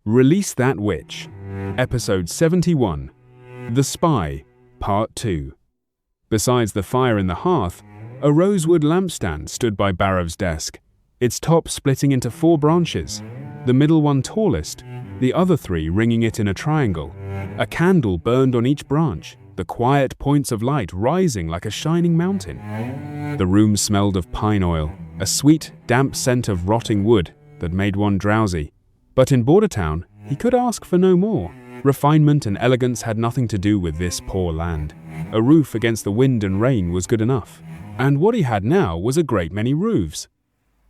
Release That Witch, Episode 71, The Spy, Part 2. Besides the fire in the hearth, a rosewood lampstand stood by Barov's desk, its top splitting into 4 branches, the middle one tallest, the other 3 ringing it in a triangle. A candle burned on each branch, the quiet points of light rising like a shining mountain. The room smelled of pine oil, a sweet, damp scent of rotting wood that made one drowsy. But in Bordertown, he could ask for no more. Refinement and elegance had nothing to do with this poor land. A roof against the wind and rain was good enough. And what he had now was a great many roofs.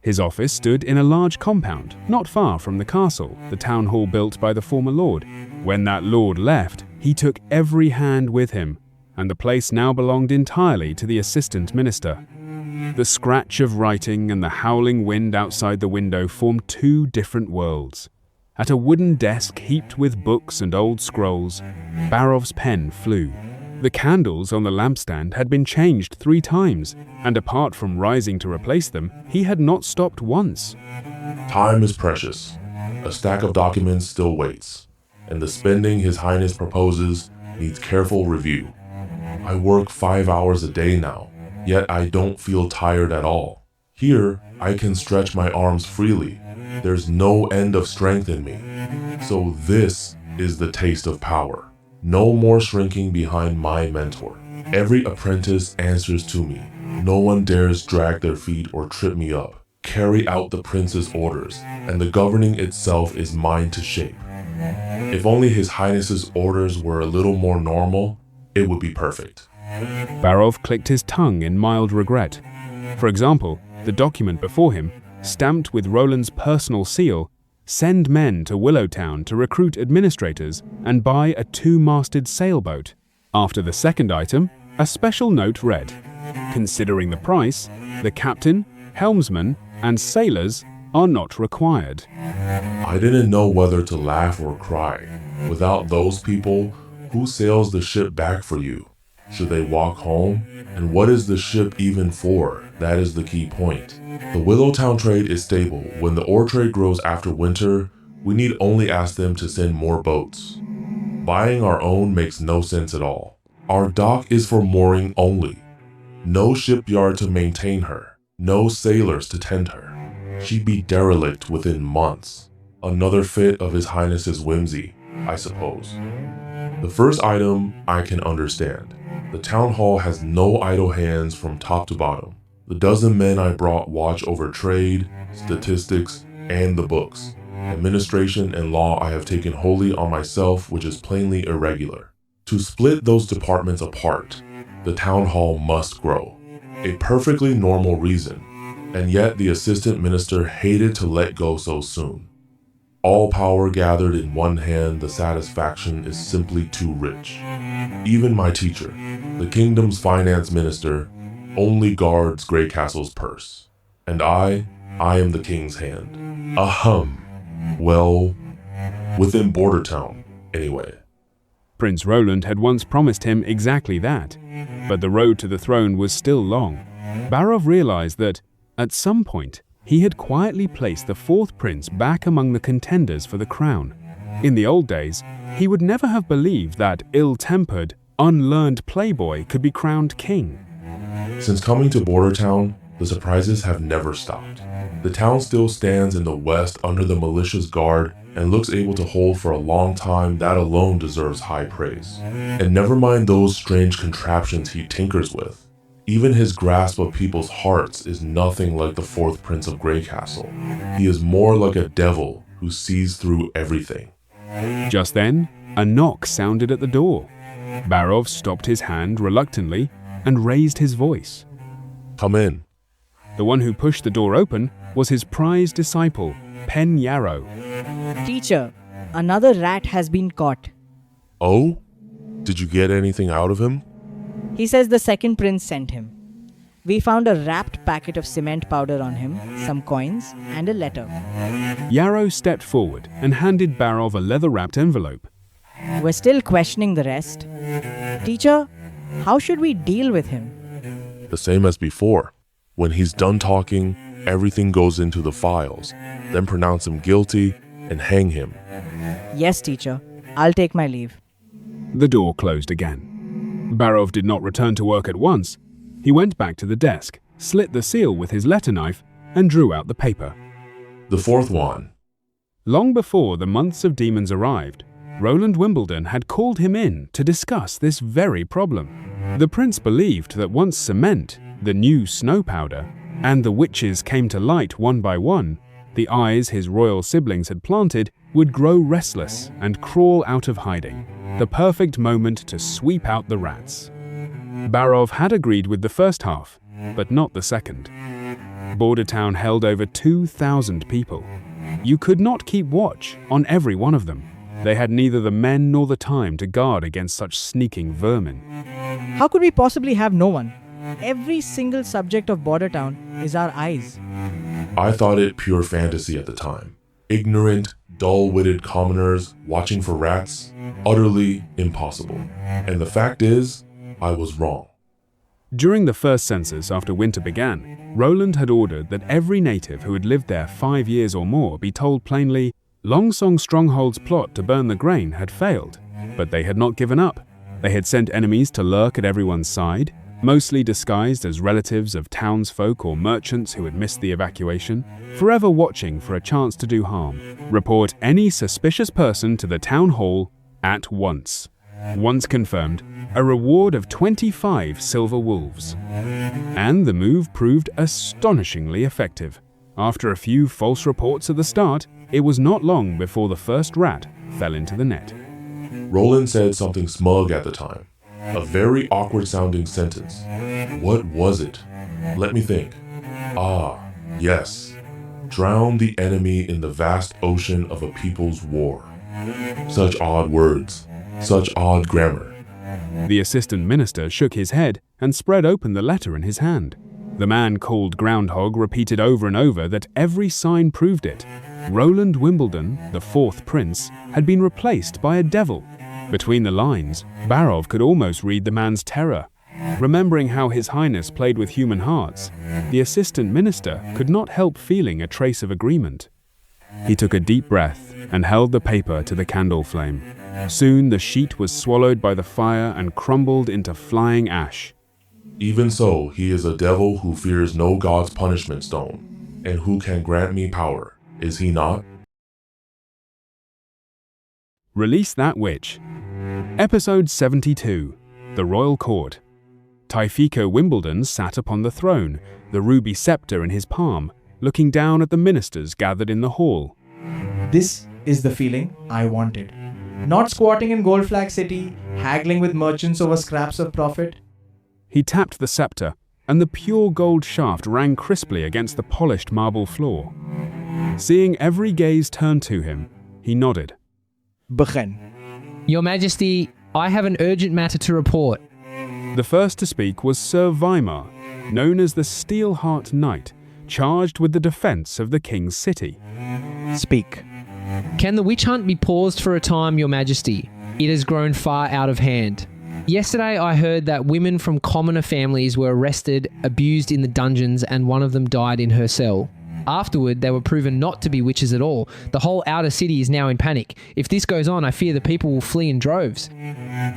His office stood in a large compound, not far from the castle, the town hall built by the former lord. When that lord left, he took every hand with him, and the place now belonged entirely to the assistant minister. The scratch of writing and the howling wind outside the window formed 2 different worlds. At a wooden desk heaped with books and old scrolls, Barov's pen flew. The candles on the lampstand had been changed 3 times, and apart from rising to replace them, he had not stopped once. Time is precious. A stack of documents still waits, and the spending His Highness proposes needs careful review. I work 5 hours a day now, yet I don't feel tired at all. Here, I can stretch my arms freely. There's no end of strength in me. So this is the taste of power. No more shrinking behind my mentor. Every apprentice answers to me. No one dares drag their feet or trip me up. Carry out the prince's orders, and the governing itself is mine to shape. If only His Highness's orders were a little more normal, it would be perfect. Barov clicked his tongue in mild regret. For example, the document before him, stamped with Roland's personal seal, send men to Willowtown to recruit administrators and buy a 2-masted sailboat. After the second item, a special note read, considering the price, the captain, helmsman, and sailors are not required. I didn't know whether to laugh or cry. Without those people, who sails the ship back for you? Should they walk home? And what is the ship even for? That is the key point. The Willowtown trade is stable. When the ore trade grows after winter, we need only ask them to send more boats. Buying our own makes no sense at all. Our dock is for mooring only. No shipyard to maintain her. No sailors to tend her. She'd be derelict within months. Another fit of His Highness's whimsy, I suppose. The first item I can understand. The town hall has no idle hands from top to bottom. The dozen men I brought watch over trade, statistics, and the books. Administration and law I have taken wholly on myself, which is plainly irregular. To split those departments apart, the town hall must grow. A perfectly normal reason, and yet the assistant minister hated to let go so soon. All power gathered in one hand, the satisfaction is simply too rich. Even my teacher, the kingdom's finance minister, only guards Greycastle's purse. And I am the king's hand. Ahem. Well, within Bordertown, anyway. Prince Roland had once promised him exactly that, but the road to the throne was still long. Barov realized that, at some point, he had quietly placed the 4th prince back among the contenders for the crown. In the old days, he would never have believed that ill-tempered, unlearned playboy could be crowned king. Since coming to Bordertown, the surprises have never stopped. The town still stands in the west under the militia's guard and looks able to hold for a long time. That alone deserves high praise. And never mind those strange contraptions he tinkers with. Even his grasp of people's hearts is nothing like the 4th Prince of Greycastle. He is more like a devil who sees through everything. Just then, a knock sounded at the door. Barov stopped his hand reluctantly and raised his voice. Come in. The one who pushed the door open was his prized disciple, Pen Yarrow. Teacher, another rat has been caught. Oh? Did you get anything out of him? He says the 2nd prince sent him. We found a wrapped packet of cement powder on him, some coins, and a letter. Yarrow stepped forward and handed Barov a leather-wrapped envelope. We're still questioning the rest. Teacher, how should we deal with him? The same as before. When he's done talking, everything goes into the files, then pronounce him guilty and hang him. Yes, teacher. I'll take my leave. The door closed again. Barov did not return to work at once. He went back to the desk, slit the seal with his letter knife, and drew out the paper. The fourth one. Long before the months of demons arrived, Roland Wimbledon had called him in to discuss this very problem. The prince believed that once cement, the new snow powder, and the witches came to light one by one, the eyes his royal siblings had planted would grow restless and crawl out of hiding, the perfect moment to sweep out the rats. Barov had agreed with the first half, but not the second. Border Town held over 2,000 people. You could not keep watch on every one of them. They had neither the men nor the time to guard against such sneaking vermin. How could we possibly have no one? Every single subject of Border Town is our eyes. I thought it pure fantasy at the time. Ignorant, dull-witted commoners watching for rats, utterly impossible. And the fact is, I was wrong. During the first census after winter began, Roland had ordered that every native who had lived there 5 years or more be told plainly, Longsong Stronghold's plot to burn the grain had failed, but they had not given up. They had sent enemies to lurk at everyone's side, mostly disguised as relatives of townsfolk or merchants who had missed the evacuation, forever watching for a chance to do harm. Report any suspicious person to the town hall at once. Once confirmed, a reward of 25 silver wolves. And the move proved astonishingly effective. After a few false reports at the start, it was not long before the first rat fell into the net. Roland said something smug at the time. A very awkward-sounding sentence. What was it? Let me think. Ah, yes. Drown the enemy in the vast ocean of a people's war. Such odd words. Such odd grammar. The assistant minister shook his head and spread open the letter in his hand. The man called Groundhog repeated over and over that every sign proved it. Roland Wimbledon, the fourth prince, had been replaced by a devil. Between the lines, Barov could almost read the man's terror. Remembering how His Highness played with human hearts, the assistant minister could not help feeling a trace of agreement. He took a deep breath and held the paper to the candle flame. Soon the sheet was swallowed by the fire and crumbled into flying ash. Even so, he is a devil who fears no god's punishment stone, and who can grant me power, is he not? Release that witch. Episode 72. The Royal Court. Typhiko Wimbledon sat upon the throne, the ruby scepter in his palm, looking down at the ministers gathered in the hall. This is the feeling I wanted. Not squatting in Gold Flag City, haggling with merchants over scraps of profit. He tapped the scepter, and the pure gold shaft rang crisply against the polished marble floor. Seeing every gaze turn to him, he nodded. Begin. Your Majesty, I have an urgent matter to report. The first to speak was Sir Weimar, known as the Steelheart Knight, charged with the defense of the King's city. Speak. Can the witch hunt be paused for a time, Your Majesty? It has grown far out of hand. Yesterday I heard that women from commoner families were arrested, abused in the dungeons, and one of them died in her cell. Afterward, they were proven not to be witches at all. The whole outer city is now in panic. If this goes on, I fear the people will flee in droves.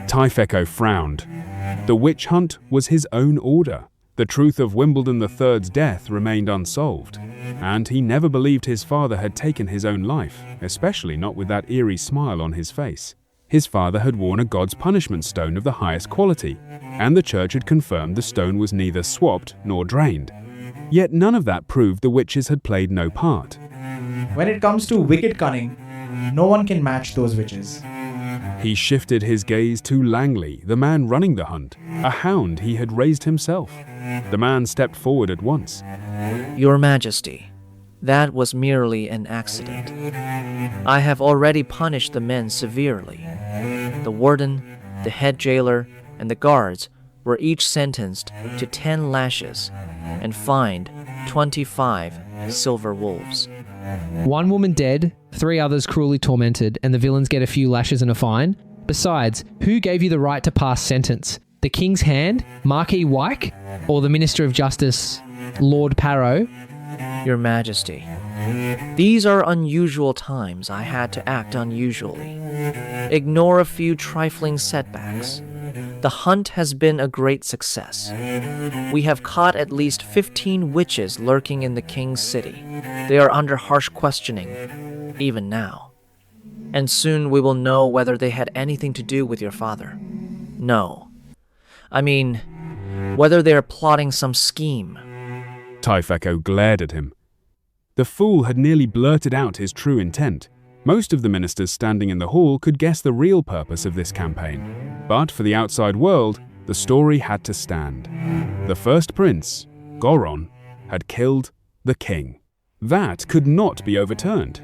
Typheko frowned. The witch hunt was his own order. The truth of Wimbledon III's death remained unsolved, and he never believed his father had taken his own life, especially not with that eerie smile on his face. His father had worn a god's punishment stone of the highest quality, and the church had confirmed the stone was neither swapped nor drained. Yet none of that proved the witches had played no part. When it comes to wicked cunning, no one can match those witches. He shifted his gaze to Langley, the man running the hunt, a hound he had raised himself. The man stepped forward at once. Your Majesty, that was merely an accident. I have already punished the men severely. The warden, the head jailer, and the guards were each sentenced to 10 lashes and fined 25 silver wolves. 1 woman dead, 3 others cruelly tormented, and the villains get a few lashes and a fine. Besides, who gave you the right to pass sentence? The King's Hand, Marquis Wyke, or the Minister of Justice, Lord Parrow? Your Majesty, these are unusual times. I had to act unusually. Ignore a few trifling setbacks. The hunt has been a great success. We have caught at least 15 witches lurking in the king's city. They are under harsh questioning, even now. And soon we will know whether they had anything to do with your father. No. I mean, whether they are plotting some scheme. Typheco glared at him. The fool had nearly blurted out his true intent. Most of the ministers standing in the hall could guess the real purpose of this campaign. But for the outside world, the story had to stand. The first prince, Goron, had killed the king. That could not be overturned.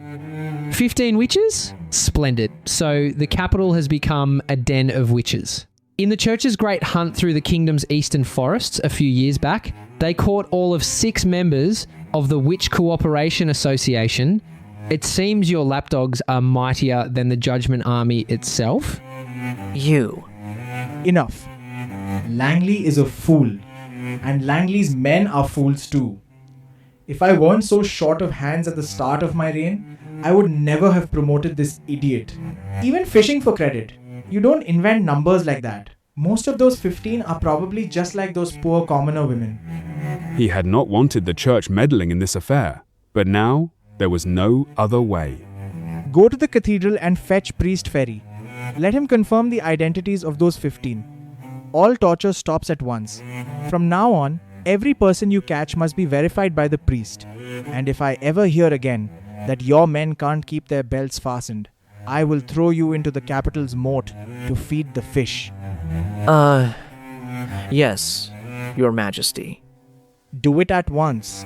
15 witches? Splendid. So the capital has become a den of witches. In the church's great hunt through the kingdom's eastern forests a few years back, they caught all of 6 members of the Witch Cooperation Association. It seems your lapdogs are mightier than the Judgment Army itself. You. Enough. Langley is a fool, and Langley's men are fools too. If I weren't so short of hands at the start of my reign, I would never have promoted this idiot. Even fishing for credit. You don't invent numbers like that. Most of those 15 are probably just like those poor commoner women. He had not wanted the church meddling in this affair, but now there was no other way. Go to the cathedral and fetch Priest Ferry. Let him confirm the identities of those 15. All torture stops at once. From now on, every person you catch must be verified by the priest. And if I ever hear again that your men can't keep their belts fastened, I will throw you into the capital's moat to feed the fish. Yes, Your Majesty. Do it at once.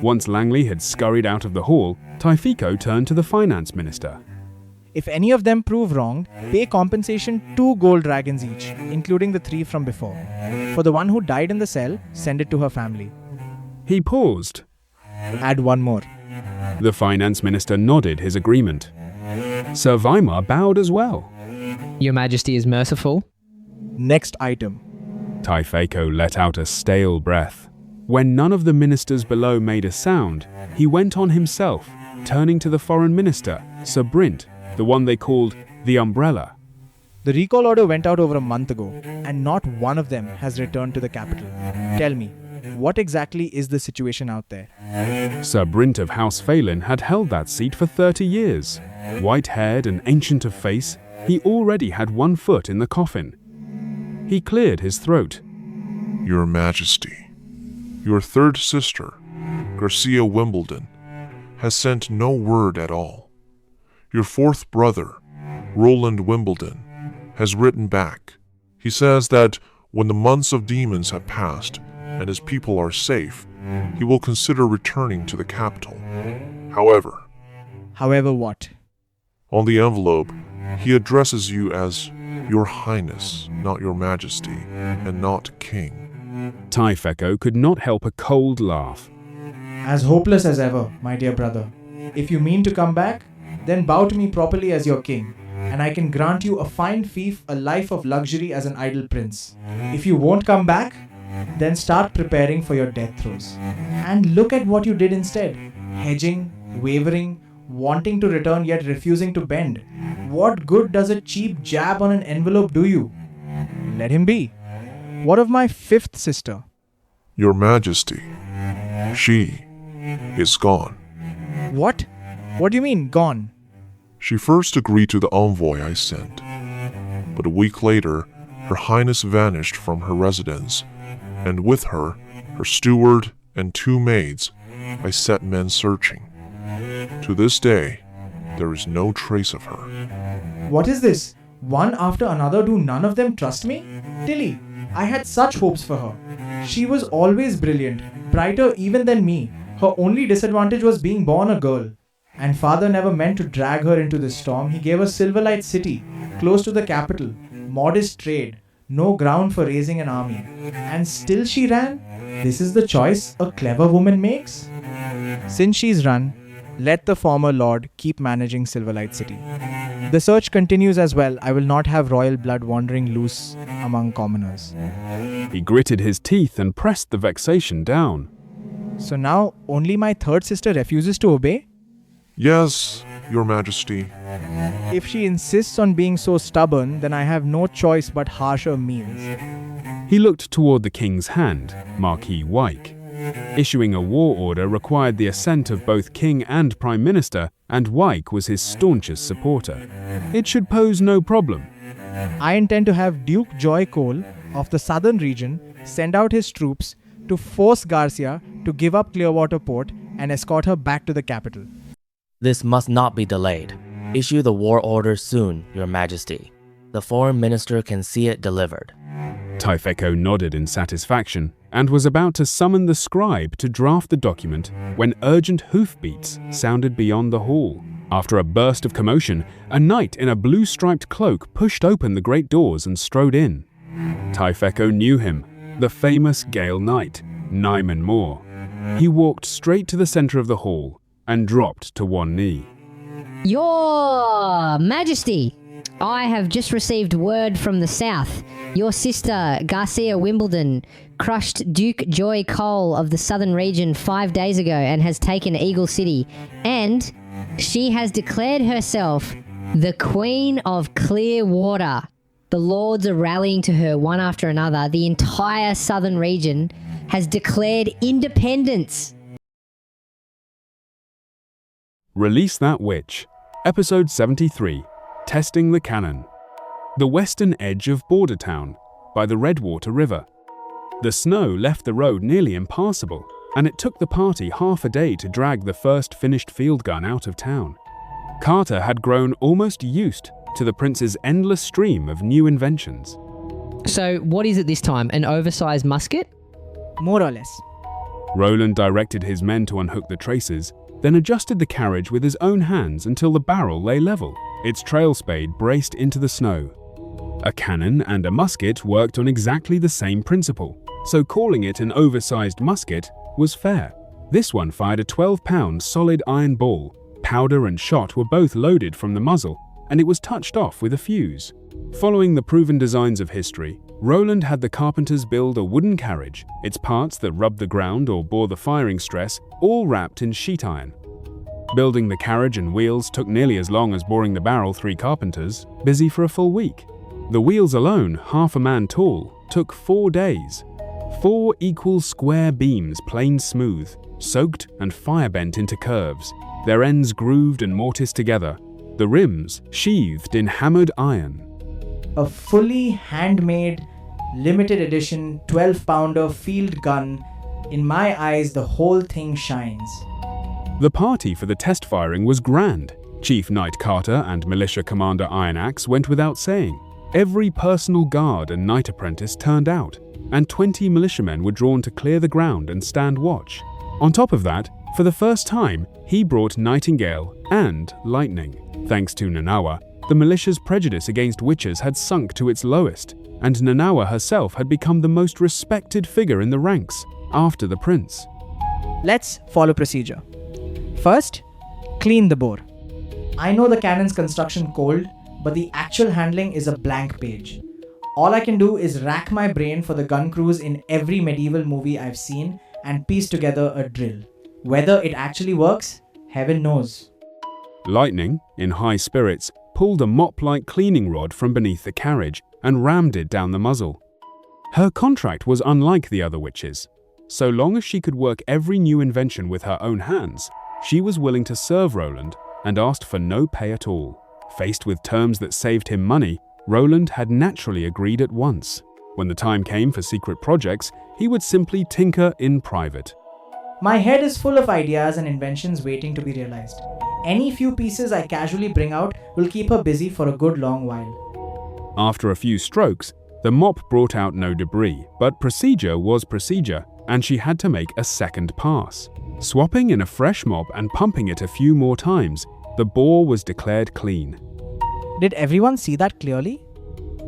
Once Langley had scurried out of the hall, Typheco turned to the finance minister. If any of them prove wrong, pay compensation 2 gold dragons each, including the 3 from before. For the one who died in the cell, send it to her family. He paused. Add 1 more. The finance minister nodded his agreement. Sir Weimar bowed as well. Your Majesty is merciful. Next item. Typheco let out a stale breath. When none of the ministers below made a sound, he went on himself, turning to the foreign minister, Sir Brint, the one they called the Umbrella. The recall order went out over a month ago, and not one of them has returned to the capital. Tell me, what exactly is the situation out there? Sir Brint of House Phelan had held that seat for 30 years. White-haired and ancient of face, he already had 1 foot in the coffin. He cleared his throat. Your Majesty, your third sister, Garcia Wimbledon, has sent no word at all. Your fourth brother, Roland Wimbledon, has written back. He says that when the months of demons have passed and his people are safe, he will consider returning to the capital. However What? On the envelope, he addresses you as Your Highness, not Your Majesty, and not King. Typheco could not help a cold laugh. As hopeless as ever, my dear brother. If you mean to come back, then bow to me properly as your king, and I can grant you a fine fief, a life of luxury as an idle prince. If you won't come back, then start preparing for your death throes. And look at what you did instead. Hedging, wavering, wanting to return yet refusing to bend. What good does a cheap jab on an envelope do you? Let him be. What of my 5th sister? Your Majesty, she is gone. What? What do you mean, gone? She first agreed to the envoy I sent, but a week later, Her Highness vanished from her residence, and with her, her steward and 2 maids. I set men searching. To this day, there is no trace of her. What is this? One after another, do none of them trust me? Tilly, I had such hopes for her. She was always brilliant, brighter even than me. Her only disadvantage was being born a girl. And father never meant to drag her into this storm. He gave her Silverlight City, close to the capital, modest trade, no ground for raising an army. And still she ran? This is the choice a clever woman makes? Since she's run, let the former lord keep managing Silverlight City. The search continues as well. I will not have royal blood wandering loose among commoners. He gritted his teeth and pressed the vexation down. So now only my third sister refuses to obey? Yes, Your Majesty. If she insists on being so stubborn, then I have no choice but harsher means. He looked toward the king's hand, Marquis Wyke. Issuing a war order required the assent of both king and prime minister, and Wyke was his staunchest supporter. It should pose no problem. I intend to have Duke Joy Cole of the southern region send out his troops to force Garcia to give up Clearwater Port and escort her back to the capital. This must not be delayed. Issue the war order soon, Your Majesty. The foreign minister can see it delivered. Typheco nodded in satisfaction and was about to summon the scribe to draft the document when urgent hoofbeats sounded beyond the hall. After a burst of commotion, a knight in a blue-striped cloak pushed open the great doors and strode in. Typheco knew him, the famous Gale Knight, Nyman Moore. He walked straight to the center of the hall and dropped to one knee. Your Majesty, I have just received word from the south. Your sister, Garcia Wimbledon, crushed Duke Joy Cole of the southern region 5 days ago and has taken Eagle City. And she has declared herself the Queen of Clearwater. The lords are rallying to her one after another. The entire southern region has declared independence. Release That Witch, Episode 73, Testing the Cannon. The western edge of Bordertown, by the Redwater River. The snow left the road nearly impassable, and it took the party half a day to drag the first finished field gun out of town. Carter had grown almost used to the prince's endless stream of new inventions. So, what is it this time? An oversized musket? More or less. Roland directed his men to unhook the traces, then adjusted the carriage with his own hands until the barrel lay level, its trail spade braced into the snow. A cannon and a musket worked on exactly the same principle, so calling it an oversized musket was fair. This one fired a 12-pound solid iron ball. Powder and shot were both loaded from the muzzle, and it was touched off with a fuse. Following the proven designs of history, Roland had the carpenters build a wooden carriage, its parts that rubbed the ground or bore the firing stress, all wrapped in sheet iron. Building the carriage and wheels took nearly as long as boring the barrel 3 carpenters, busy for a full week. The wheels alone, half a man tall, took 4 days. 4 equal square beams planed smooth, soaked and fire-bent into curves, their ends grooved and mortised together, the rims sheathed in hammered iron. A fully handmade, limited edition 12-pounder field gun. In my eyes, the whole thing shines. The party for the test firing was grand. Chief Knight Carter and Militia Commander Ironaxe went without saying. Every personal guard and knight apprentice turned out, and 20 militiamen were drawn to clear the ground and stand watch. On top of that, for the first time, he brought Nightingale and Lightning. Thanks to Nanawa, the militia's prejudice against witches had sunk to its lowest, and Nanawa herself had become the most respected figure in the ranks, after the prince. Let's follow procedure. First, clean the bore. I know the cannon's construction cold, but the actual handling is a blank page. All I can do is rack my brain for the gun crews in every medieval movie I've seen and piece together a drill. Whether it actually works, heaven knows. Lightning, in high spirits, pulled a mop-like cleaning rod from beneath the carriage and rammed it down the muzzle. Her contract was unlike the other witches. So long as she could work every new invention with her own hands, she was willing to serve Roland and asked for no pay at all. Faced with terms that saved him money, Roland had naturally agreed at once. When the time came for secret projects, he would simply tinker in private. My head is full of ideas and inventions waiting to be realized. Any few pieces I casually bring out will keep her busy for a good long while. After a few strokes, the mop brought out no debris, but procedure was procedure, and she had to make a second pass. Swapping in a fresh mop and pumping it a few more times, the bore was declared clean. Did everyone see that clearly?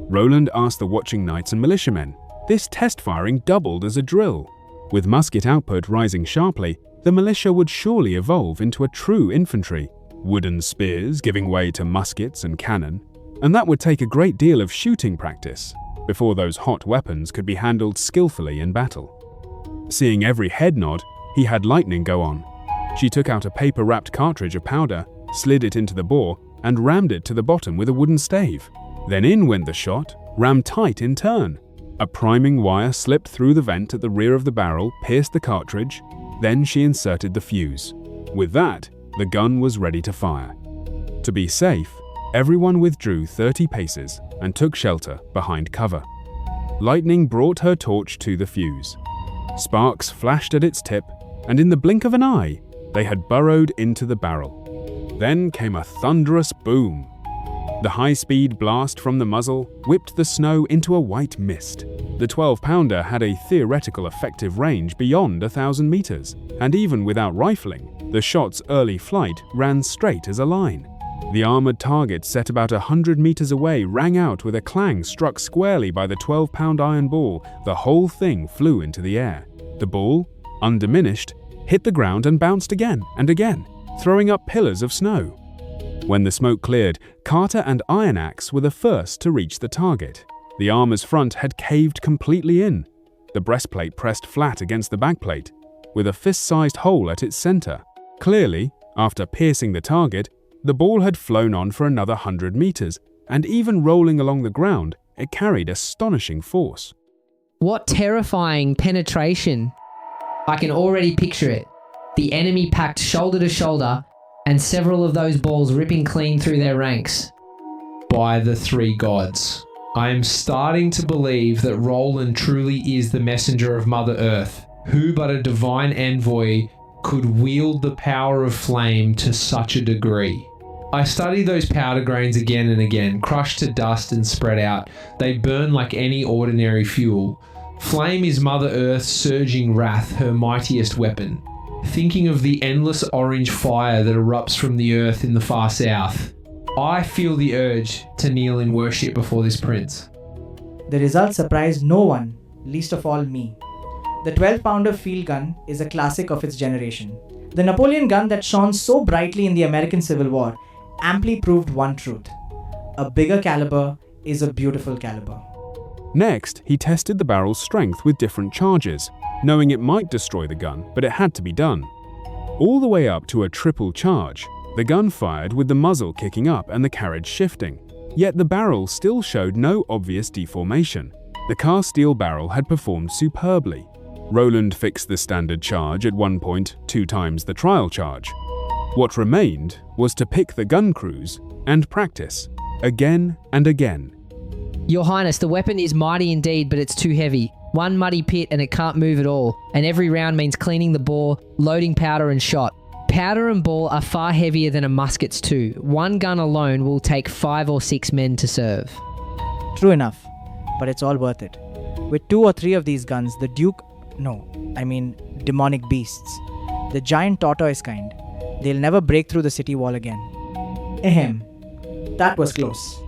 Roland asked the watching knights and militiamen. This test firing doubled as a drill. With musket output rising sharply, the militia would surely evolve into a true infantry, wooden spears giving way to muskets and cannon, and that would take a great deal of shooting practice before those hot weapons could be handled skillfully in battle. Seeing every head nod, he had lightning go on. She took out a paper-wrapped cartridge of powder, slid it into the bore, and rammed it to the bottom with a wooden stave. Then in went the shot, rammed tight in turn. A priming wire slipped through the vent at the rear of the barrel, pierced the cartridge, then she inserted the fuse. With that, the gun was ready to fire. To be safe, everyone withdrew 30 paces and took shelter behind cover. Lightning brought her torch to the fuse. Sparks flashed at its tip, and in the blink of an eye, they had burrowed into the barrel. Then came a thunderous boom. The high-speed blast from the muzzle whipped the snow into a white mist. The 12-pounder had a theoretical effective range beyond 1,000 meters, and even without rifling, the shot's early flight ran straight as a line. The armored target set about 100 meters away rang out with a clang struck squarely by the 12-pound iron ball. The whole thing flew into the air. The ball, undiminished, hit the ground and bounced again and again, throwing up pillars of snow. When the smoke cleared, Carter and Iron Axe were the first to reach the target. The armor's front had caved completely in. The breastplate pressed flat against the backplate, with a fist-sized hole at its center. Clearly, after piercing the target, the ball had flown on for another 100 meters, and even rolling along the ground, it carried astonishing force. What terrifying penetration. I can already picture it. The enemy packed shoulder to shoulder, and several of those balls ripping clean through their ranks. By the three gods, I am starting to believe that Roland truly is the messenger of Mother Earth. Who but a divine envoy could wield the power of flame to such a degree? I study those powder grains again and again, crushed to dust and spread out. They burn like any ordinary fuel. Flame is Mother Earth's surging wrath, her mightiest weapon. Thinking of the endless orange fire that erupts from the earth in the far south, I feel the urge to kneel in worship before this prince. The result surprised no one, least of all me. The 12-pounder field gun is a classic of its generation. The Napoleon gun that shone so brightly in the American Civil War amply proved one truth. A bigger caliber is a beautiful caliber. Next, he tested the barrel's strength with different charges, knowing it might destroy the gun, but it had to be done. All the way up to a triple charge, the gun fired with the muzzle kicking up and the carriage shifting. Yet the barrel still showed no obvious deformation. The cast steel barrel had performed superbly. Roland fixed the standard charge at one point 2 times the trial charge. What remained was to pick the gun crews and practice, again and again. Your Highness, the weapon is mighty indeed, but it's too heavy. One muddy pit and it can't move at all, and every round means cleaning the bore, loading powder and shot. Powder and ball are far heavier than a musket's too. One gun alone will take 5 or 6 men to serve. True enough, but it's all worth it. With 2 or 3 of these guns, the demonic beasts, the giant tortoise kind, they'll never break through the city wall again. Ahem. That was close.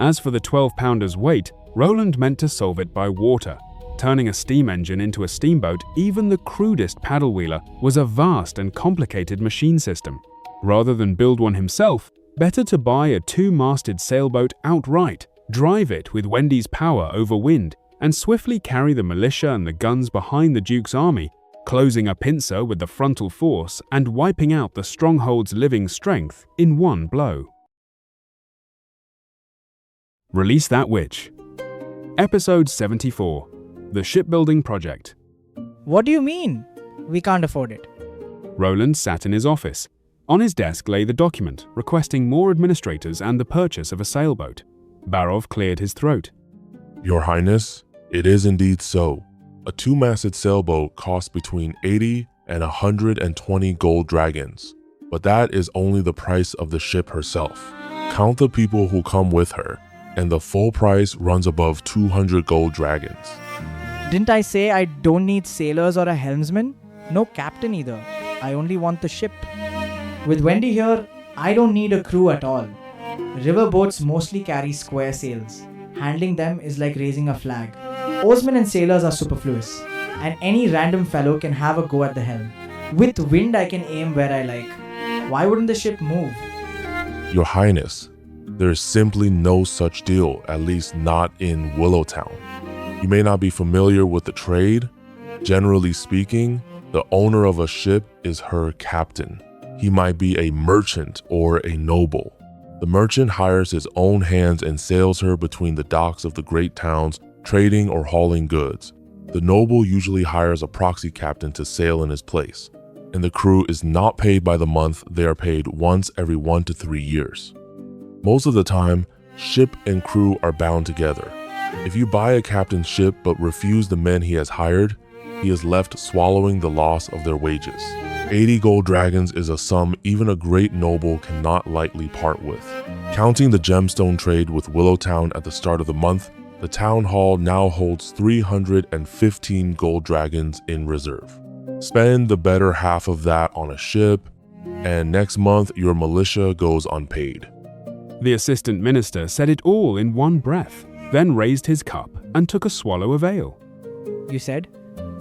As for the 12-pounder's weight, Roland meant to solve it by water. Turning a steam engine into a steamboat, even the crudest paddle wheeler, was a vast and complicated machine system. Rather than build one himself, better to buy a 2-masted sailboat outright, drive it with Wendy's power over wind, and swiftly carry the militia and the guns behind the Duke's army, closing a pincer with the frontal force and wiping out the stronghold's living strength in one blow. Release That Witch. Episode 74. The Shipbuilding Project. What do you mean? We can't afford it. Roland sat in his office. On his desk lay the document requesting more administrators and the purchase of a sailboat. Barov cleared his throat. Your Highness, it is indeed so. A 2-masted sailboat costs between 80 and 120 gold dragons, but that is only the price of the ship herself. Count the people who come with her, and the full price runs above 200 gold dragons. Didn't I say I don't need sailors or a helmsman? No captain either. I only want the ship. With Wendy here, I don't need a crew at all. River boats mostly carry square sails. Handling them is like raising a flag. Oarsmen and sailors are superfluous, and any random fellow can have a go at the helm. With wind I can aim where I like. Why wouldn't the ship move? Your Highness, there is simply no such deal, at least not in Willowtown. You may not be familiar with the trade. Generally speaking, The owner of a ship is her captain. He might be a merchant or a noble. The merchant hires his own hands and sails her between the docks of the great towns, trading or hauling goods. The noble usually hires a proxy captain to sail in his place, and the crew is not paid by the month, they are paid once every 1 to 3 years. Most of the time, ship and crew are bound together. If you buy a captain's ship but refuse the men he has hired, he is left swallowing the loss of their wages. 80 gold dragons is a sum even a great noble cannot lightly part with. Counting the gemstone trade with Willowtown at the start of the month, the town hall now holds 315 gold dragons in reserve. Spend the better half of that on a ship, and next month your militia goes unpaid. The assistant minister said it all in one breath, then raised his cup and took a swallow of ale. You said,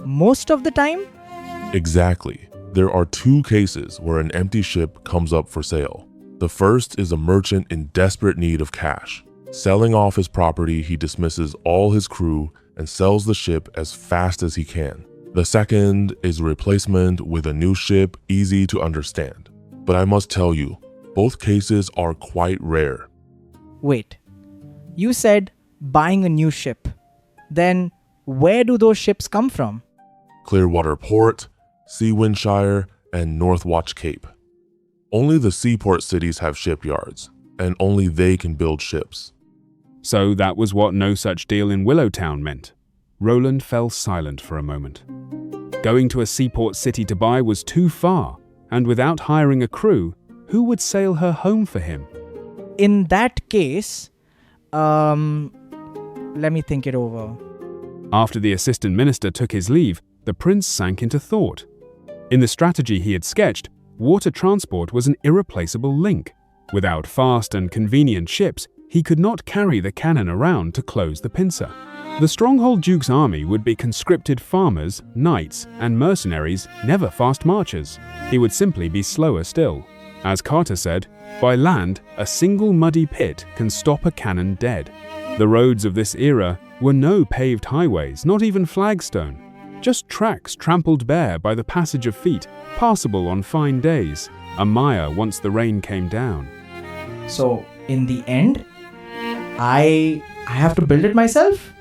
most of the time? Exactly. There are 2 cases where an empty ship comes up for sale. The first is a merchant in desperate need of cash. Selling off his property, he dismisses all his crew and sells the ship as fast as he can. The second is a replacement with a new ship, easy to understand. But I must tell you, both cases are quite rare. Wait, you said buying a new ship. Then where do those ships come from? Clearwater Port, Seawindshire, and Northwatch Cape. Only the seaport cities have shipyards, and only they can build ships. So that was what no such deal in Willowtown meant. Roland fell silent for a moment. Going to a seaport city to buy was too far, and without hiring a crew, who would sail her home for him? In that case, let me think it over. After the assistant minister took his leave, the prince sank into thought. In the strategy he had sketched, water transport was an irreplaceable link. Without fast and convenient ships, he could not carry the cannon around to close the pincer. The Stronghold Duke's army would be conscripted farmers, knights, and mercenaries, never fast marchers. He would simply be slower still. As Carter said, by land, a single muddy pit can stop a cannon dead. The roads of this era were no paved highways, not even flagstone. Just tracks trampled bare by the passage of feet, passable on fine days, a mire once the rain came down. So, in the end, I have to build it myself?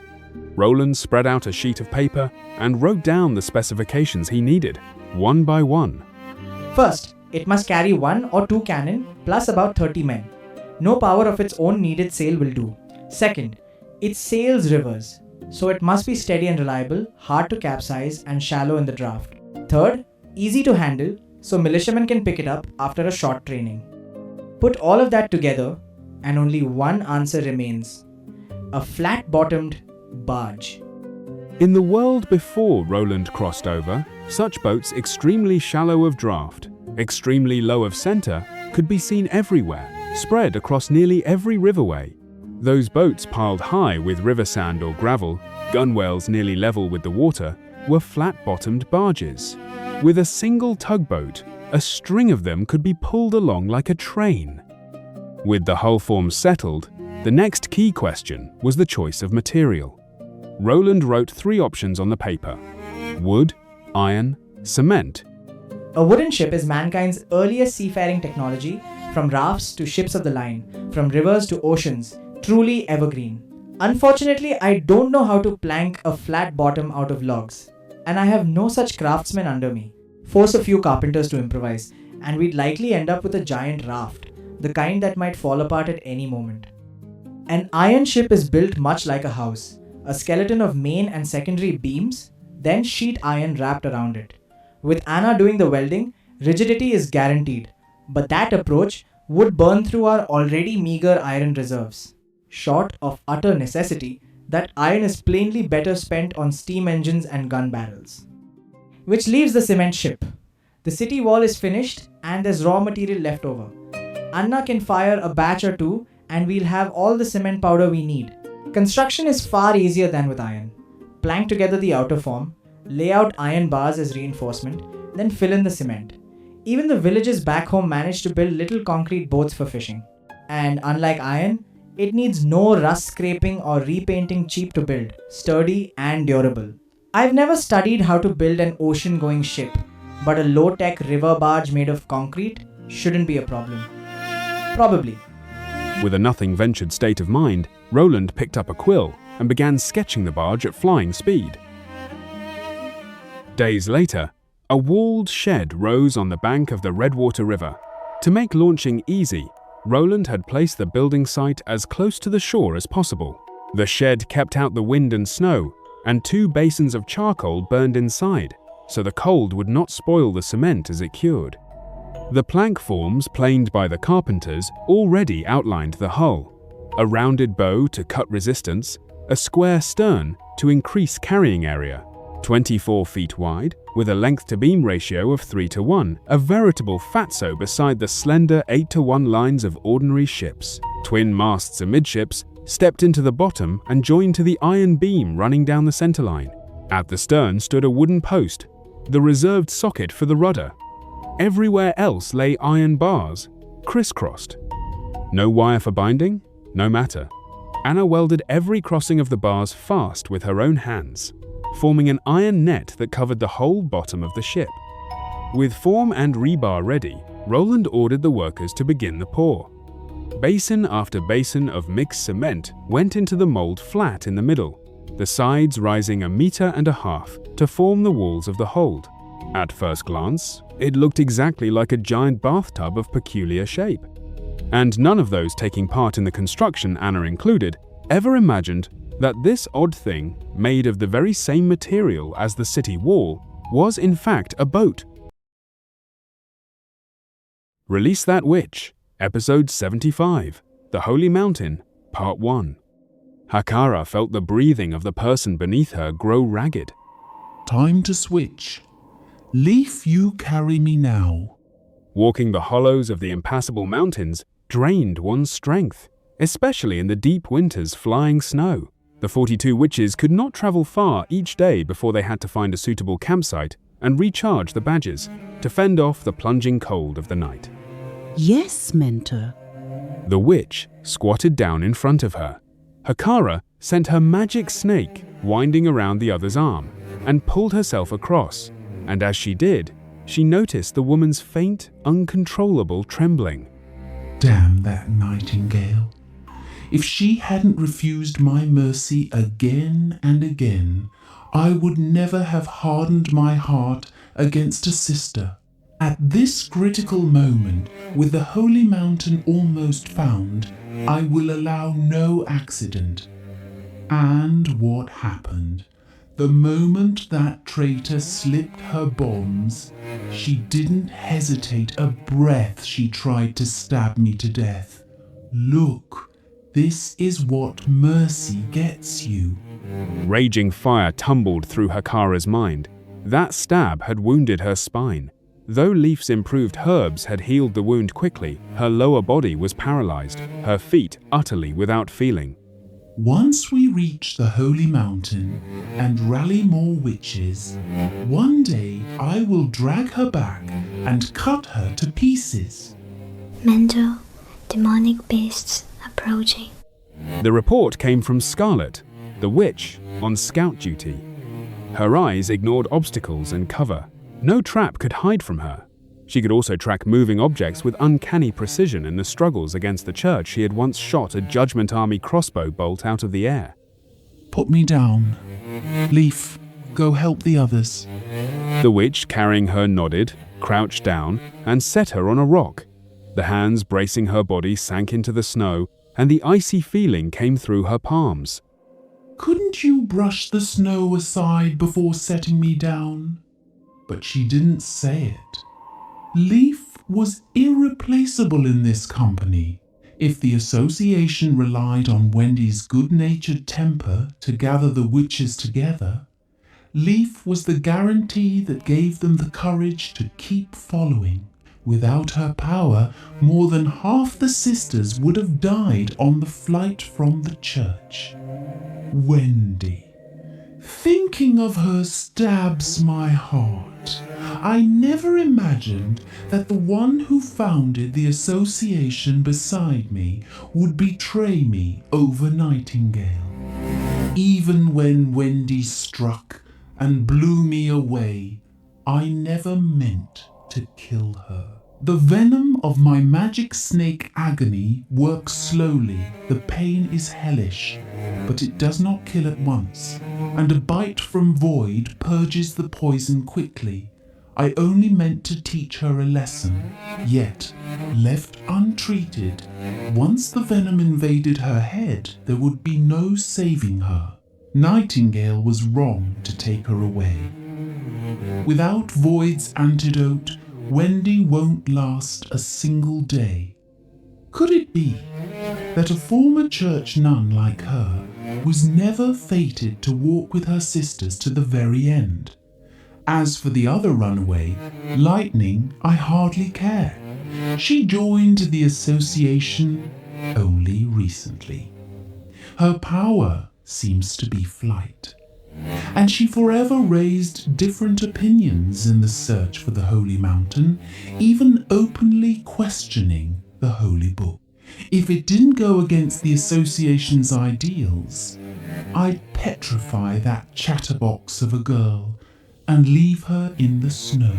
Roland spread out a sheet of paper and wrote down the specifications he needed, one by one. First, it must carry 1 or 2 cannon plus about 30 men. No power of its own needed sail will do. Second, it sails rivers, so it must be steady and reliable, hard to capsize, and shallow in the draft. Third, easy to handle, so militiamen can pick it up after a short training. Put all of that together, and only one answer remains: a flat-bottomed barge. In the world before Roland crossed over, such boats extremely shallow of draft, extremely low of center, could be seen everywhere, spread across nearly every riverway. Those boats piled high with river sand or gravel, gunwales nearly level with the water, were flat-bottomed barges. With a single tugboat, a string of them could be pulled along like a train. With the hull form settled, the next key question was the choice of material. Roland wrote 3 options on the paper: wood, iron, cement. A wooden ship is mankind's earliest seafaring technology, from rafts to ships of the line, from rivers to oceans, truly evergreen. Unfortunately, I don't know how to plank a flat bottom out of logs, and I have no such craftsmen under me. Force a few carpenters to improvise, and we'd likely end up with a giant raft, the kind that might fall apart at any moment. An iron ship is built much like a house, a skeleton of main and secondary beams, then sheet iron wrapped around it. With Anna doing the welding, rigidity is guaranteed, but that approach would burn through our already meager iron reserves. Short of utter necessity, that iron is plainly better spent on steam engines and gun barrels. Which leaves the cement ship. The city wall is finished and there's raw material left over. Anna can fire a batch or 2 and we'll have all the cement powder we need. Construction is far easier than with iron. Plank together the outer form, lay out iron bars as reinforcement, then fill in the cement. Even the villages back home manage to build little concrete boats for fishing. And unlike iron, it needs no rust scraping or repainting cheap to build, sturdy and durable. I've never studied how to build an ocean-going ship, but a low-tech river barge made of concrete shouldn't be a problem. Probably. With a nothing-ventured state of mind, Roland picked up a quill and began sketching the barge at flying speed. Days later, a walled shed rose on the bank of the Redwater River. To make launching easy, Roland had placed the building site as close to the shore as possible. The shed kept out the wind and snow, and 2 basins of charcoal burned inside, so the cold would not spoil the cement as it cured. The plank forms planed by the carpenters already outlined the hull: a rounded bow to cut resistance, a square stern to increase carrying area, 24 feet wide, with a length-to-beam ratio of 3:1, a veritable fatso beside the slender 8:1 lines of ordinary ships. Twin masts amidships stepped into the bottom and joined to the iron beam running down the centerline. At the stern stood a wooden post, the reserved socket for the rudder. Everywhere else lay iron bars, crisscrossed. No wire for binding? No matter. Anna welded every crossing of the bars fast with her own hands, forming an iron net that covered the whole bottom of the ship. With form and rebar ready, Roland ordered the workers to begin the pour. Basin after basin of mixed cement went into the mold flat in the middle, the sides rising 1.5 meters to form the walls of the hold. At first glance, it looked exactly like a giant bathtub of peculiar shape. And none of those taking part in the construction, Anna included, ever imagined that this odd thing, made of the very same material as the city wall, was in fact a boat. Release That Witch, Episode 75, The Holy Mountain, Part 1. Hakara felt the breathing of the person beneath her grow ragged. Time to switch. Leaf, you carry me now. Walking the hollows of the impassable mountains drained one's strength, especially in the deep winter's flying snow. The 42 witches could not travel far each day before they had to find a suitable campsite and recharge the badges to fend off the plunging cold of the night. Yes, Mentor. The witch squatted down in front of her. Hakara sent her magic snake winding around the other's arm and pulled herself across, and as she did, she noticed the woman's faint, uncontrollable trembling. Damn that nightingale. If she hadn't refused my mercy again and again, I would never have hardened my heart against a sister. At this critical moment, with the holy mountain almost found, I will allow no accident. And what happened? The moment that traitor slipped her bombs, she didn't hesitate a breath. She tried to stab me to death. Look, this is what mercy gets you. Raging fire tumbled through Hakara's mind. That stab had wounded her spine. Though Leaf's improved herbs had healed the wound quickly, her lower body was paralyzed, her feet utterly without feeling. Once we reach the holy mountain and rally more witches, one day I will drag her back and cut her to pieces. Mentor, demonic beasts approaching. The report came from Scarlet, the witch, on scout duty. Her eyes ignored obstacles and cover. No trap could hide from her. She could also track moving objects with uncanny precision in the struggles against the church she had once shot a Judgment Army crossbow bolt out of the air. Put me down. Leaf, go help the others. The witch, carrying her, nodded, crouched down, and set her on a rock. The hands bracing her body sank into the snow, and the icy feeling came through her palms. Couldn't you brush the snow aside before setting me down? But she didn't say it. Leaf was irreplaceable in this company. If the association relied on Wendy's good-natured temper to gather the witches together, Leaf was the guarantee that gave them the courage to keep following. Without her power, more than half the sisters would have died on the flight from the church. Wendy. Thinking of her stabs my heart. I never imagined that the one who founded the association beside me would betray me over Nightingale. Even when Wendy struck, and blew me away. I never meant to kill her. The venom of my magic snake agony works slowly. The pain is hellish, but it does not kill at once, and a bite from Void purges the poison quickly. I only meant to teach her a lesson, yet, left untreated, once the venom invaded her head, there would be no saving her. Nightingale was wrong to take her away. Without Void's antidote, Wendy won't last a single day. Could it be that a former church nun like her was never fated to walk with her sisters to the very end? As for the other runaway, Lightning, I hardly care. She joined the association only recently. Her power seems to be flight, and she forever raised different opinions in the search for the Holy Mountain, even openly questioning the Holy Book. If it didn't go against the association's ideals, I'd petrify that chatterbox of a girl and leave her in the snow.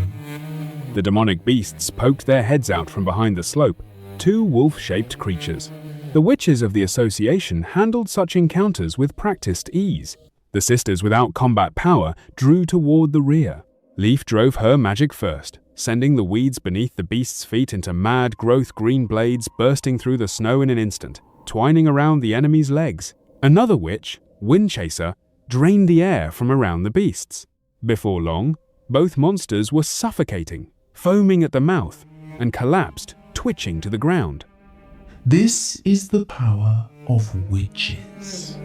The demonic beasts poked their heads out from behind the slope, two wolf-shaped creatures. The witches of the association handled such encounters with practiced ease. The sisters without combat power drew toward the rear. Leaf drove her magic first, sending the weeds beneath the beast's feet into mad growth green blades bursting through the snow in an instant, twining around the enemy's legs. Another witch, Windchaser, drained the air from around the beasts. Before long, both monsters were suffocating, foaming at the mouth, and collapsed, twitching to the ground. This is the power of witches.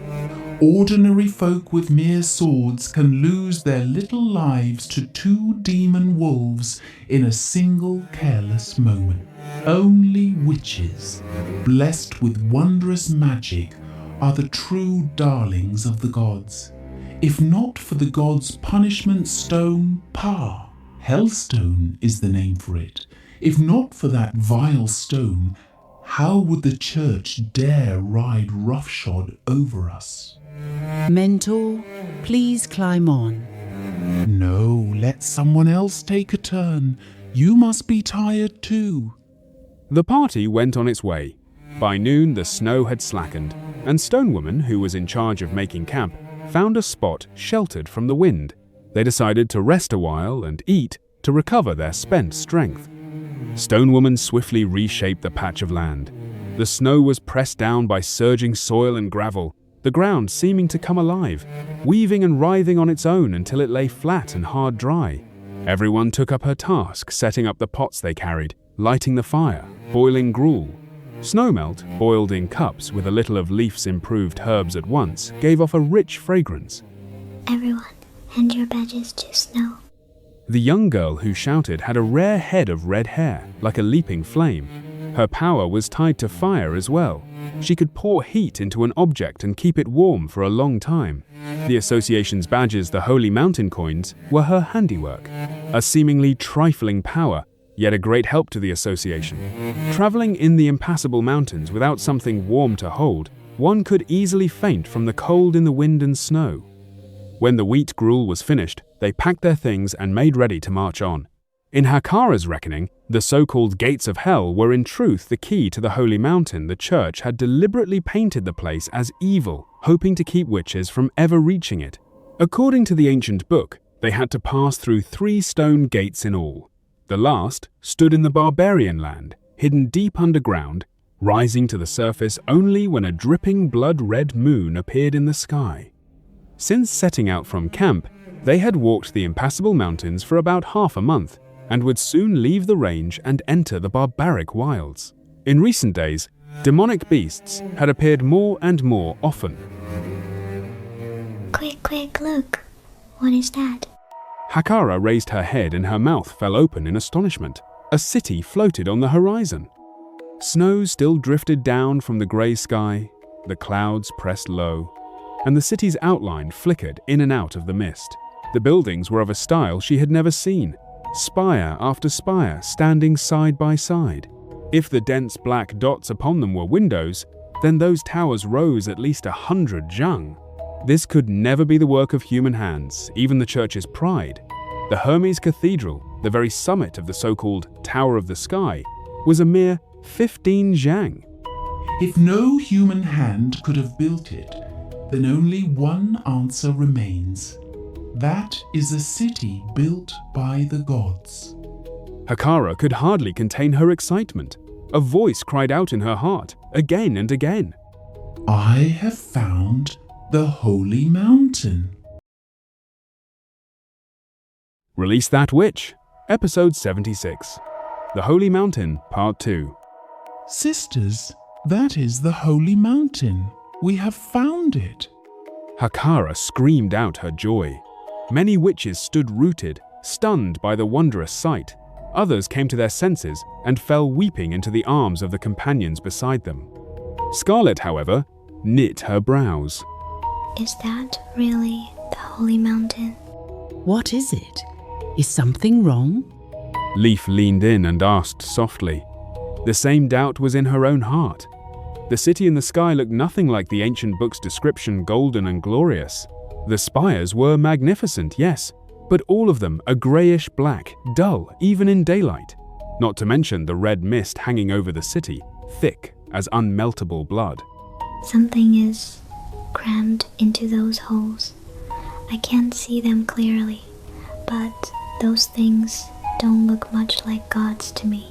Ordinary folk with mere swords can lose their little lives to two demon wolves in a single careless moment. Only witches, blessed with wondrous magic, are the true darlings of the gods. If not for the gods' punishment stone, Pa, Hellstone is the name for it. If not for that vile stone, how would the church dare ride roughshod over us? Mentor, please climb on. No, let someone else take a turn. You must be tired too. The party went on its way. By noon, the snow had slackened, and Stonewoman, who was in charge of making camp, found a spot sheltered from the wind. They decided to rest a while and eat to recover their spent strength. Stonewoman swiftly reshaped the patch of land. The snow was pressed down by surging soil and gravel, the ground seeming to come alive, weaving and writhing on its own until it lay flat and hard dry. Everyone took up her task, setting up the pots they carried, lighting the fire, boiling gruel. Snowmelt, boiled in cups with a little of Leaf's improved herbs at once, gave off a rich fragrance. Everyone, hand your badges to Snow. The young girl who shouted had a rare head of red hair, like a leaping flame. Her power was tied to fire as well. She could pour heat into an object and keep it warm for a long time. The association's badges, the Holy Mountain coins, were her handiwork. A seemingly trifling power, yet a great help to the association. Traveling in the impassable mountains without something warm to hold, one could easily faint from the cold in the wind and snow. When the wheat gruel was finished, they packed their things and made ready to march on. In Hakara's reckoning, the so-called Gates of Hell were in truth the key to the Holy Mountain. The church had deliberately painted the place as evil, hoping to keep witches from ever reaching it. According to the ancient book, they had to pass through 3 stone gates in all. The last stood in the barbarian land, hidden deep underground, rising to the surface only when a dripping blood-red moon appeared in the sky. Since setting out from camp, they had walked the impassable mountains for about half a month, and would soon leave the range and enter the barbaric wilds. In recent days, demonic beasts had appeared more and more often. Quick, look. What is that? Hakara raised her head and her mouth fell open in astonishment. A city floated on the horizon. Snow still drifted down from the grey sky, the clouds pressed low, and the city's outline flickered in and out of the mist. The buildings were of a style she had never seen, spire after spire standing side by side. If the dense black dots upon them were windows, then those towers rose at least 100 jang. This could never be the work of human hands, even the church's pride. The Hermes Cathedral, the very summit of the so-called Tower of the Sky, was a mere 15 zhang. If no human hand could have built it, then only one answer remains. That is a city built by the gods. Hakkara could hardly contain her excitement. A voice cried out in her heart, again and again. I have found the Holy Mountain. Release That Witch, Episode 76. The Holy Mountain, Part 2. Sisters, that is the Holy Mountain. We have found it. Hakkara screamed out her joy. Many witches stood rooted, stunned by the wondrous sight. Others came to their senses and fell weeping into the arms of the companions beside them. Scarlet, however, knit her brows. Is that really the Holy Mountain? What is it? Is something wrong? Leaf leaned in and asked softly. The same doubt was in her own heart. The city in the sky looked nothing like the ancient book's description, golden and glorious. The spires were magnificent, yes, but all of them a greyish black, dull even in daylight. Not to mention the red mist hanging over the city, thick as unmeltable blood. Something is crammed into those holes. I can't see them clearly, but those things don't look much like gods to me.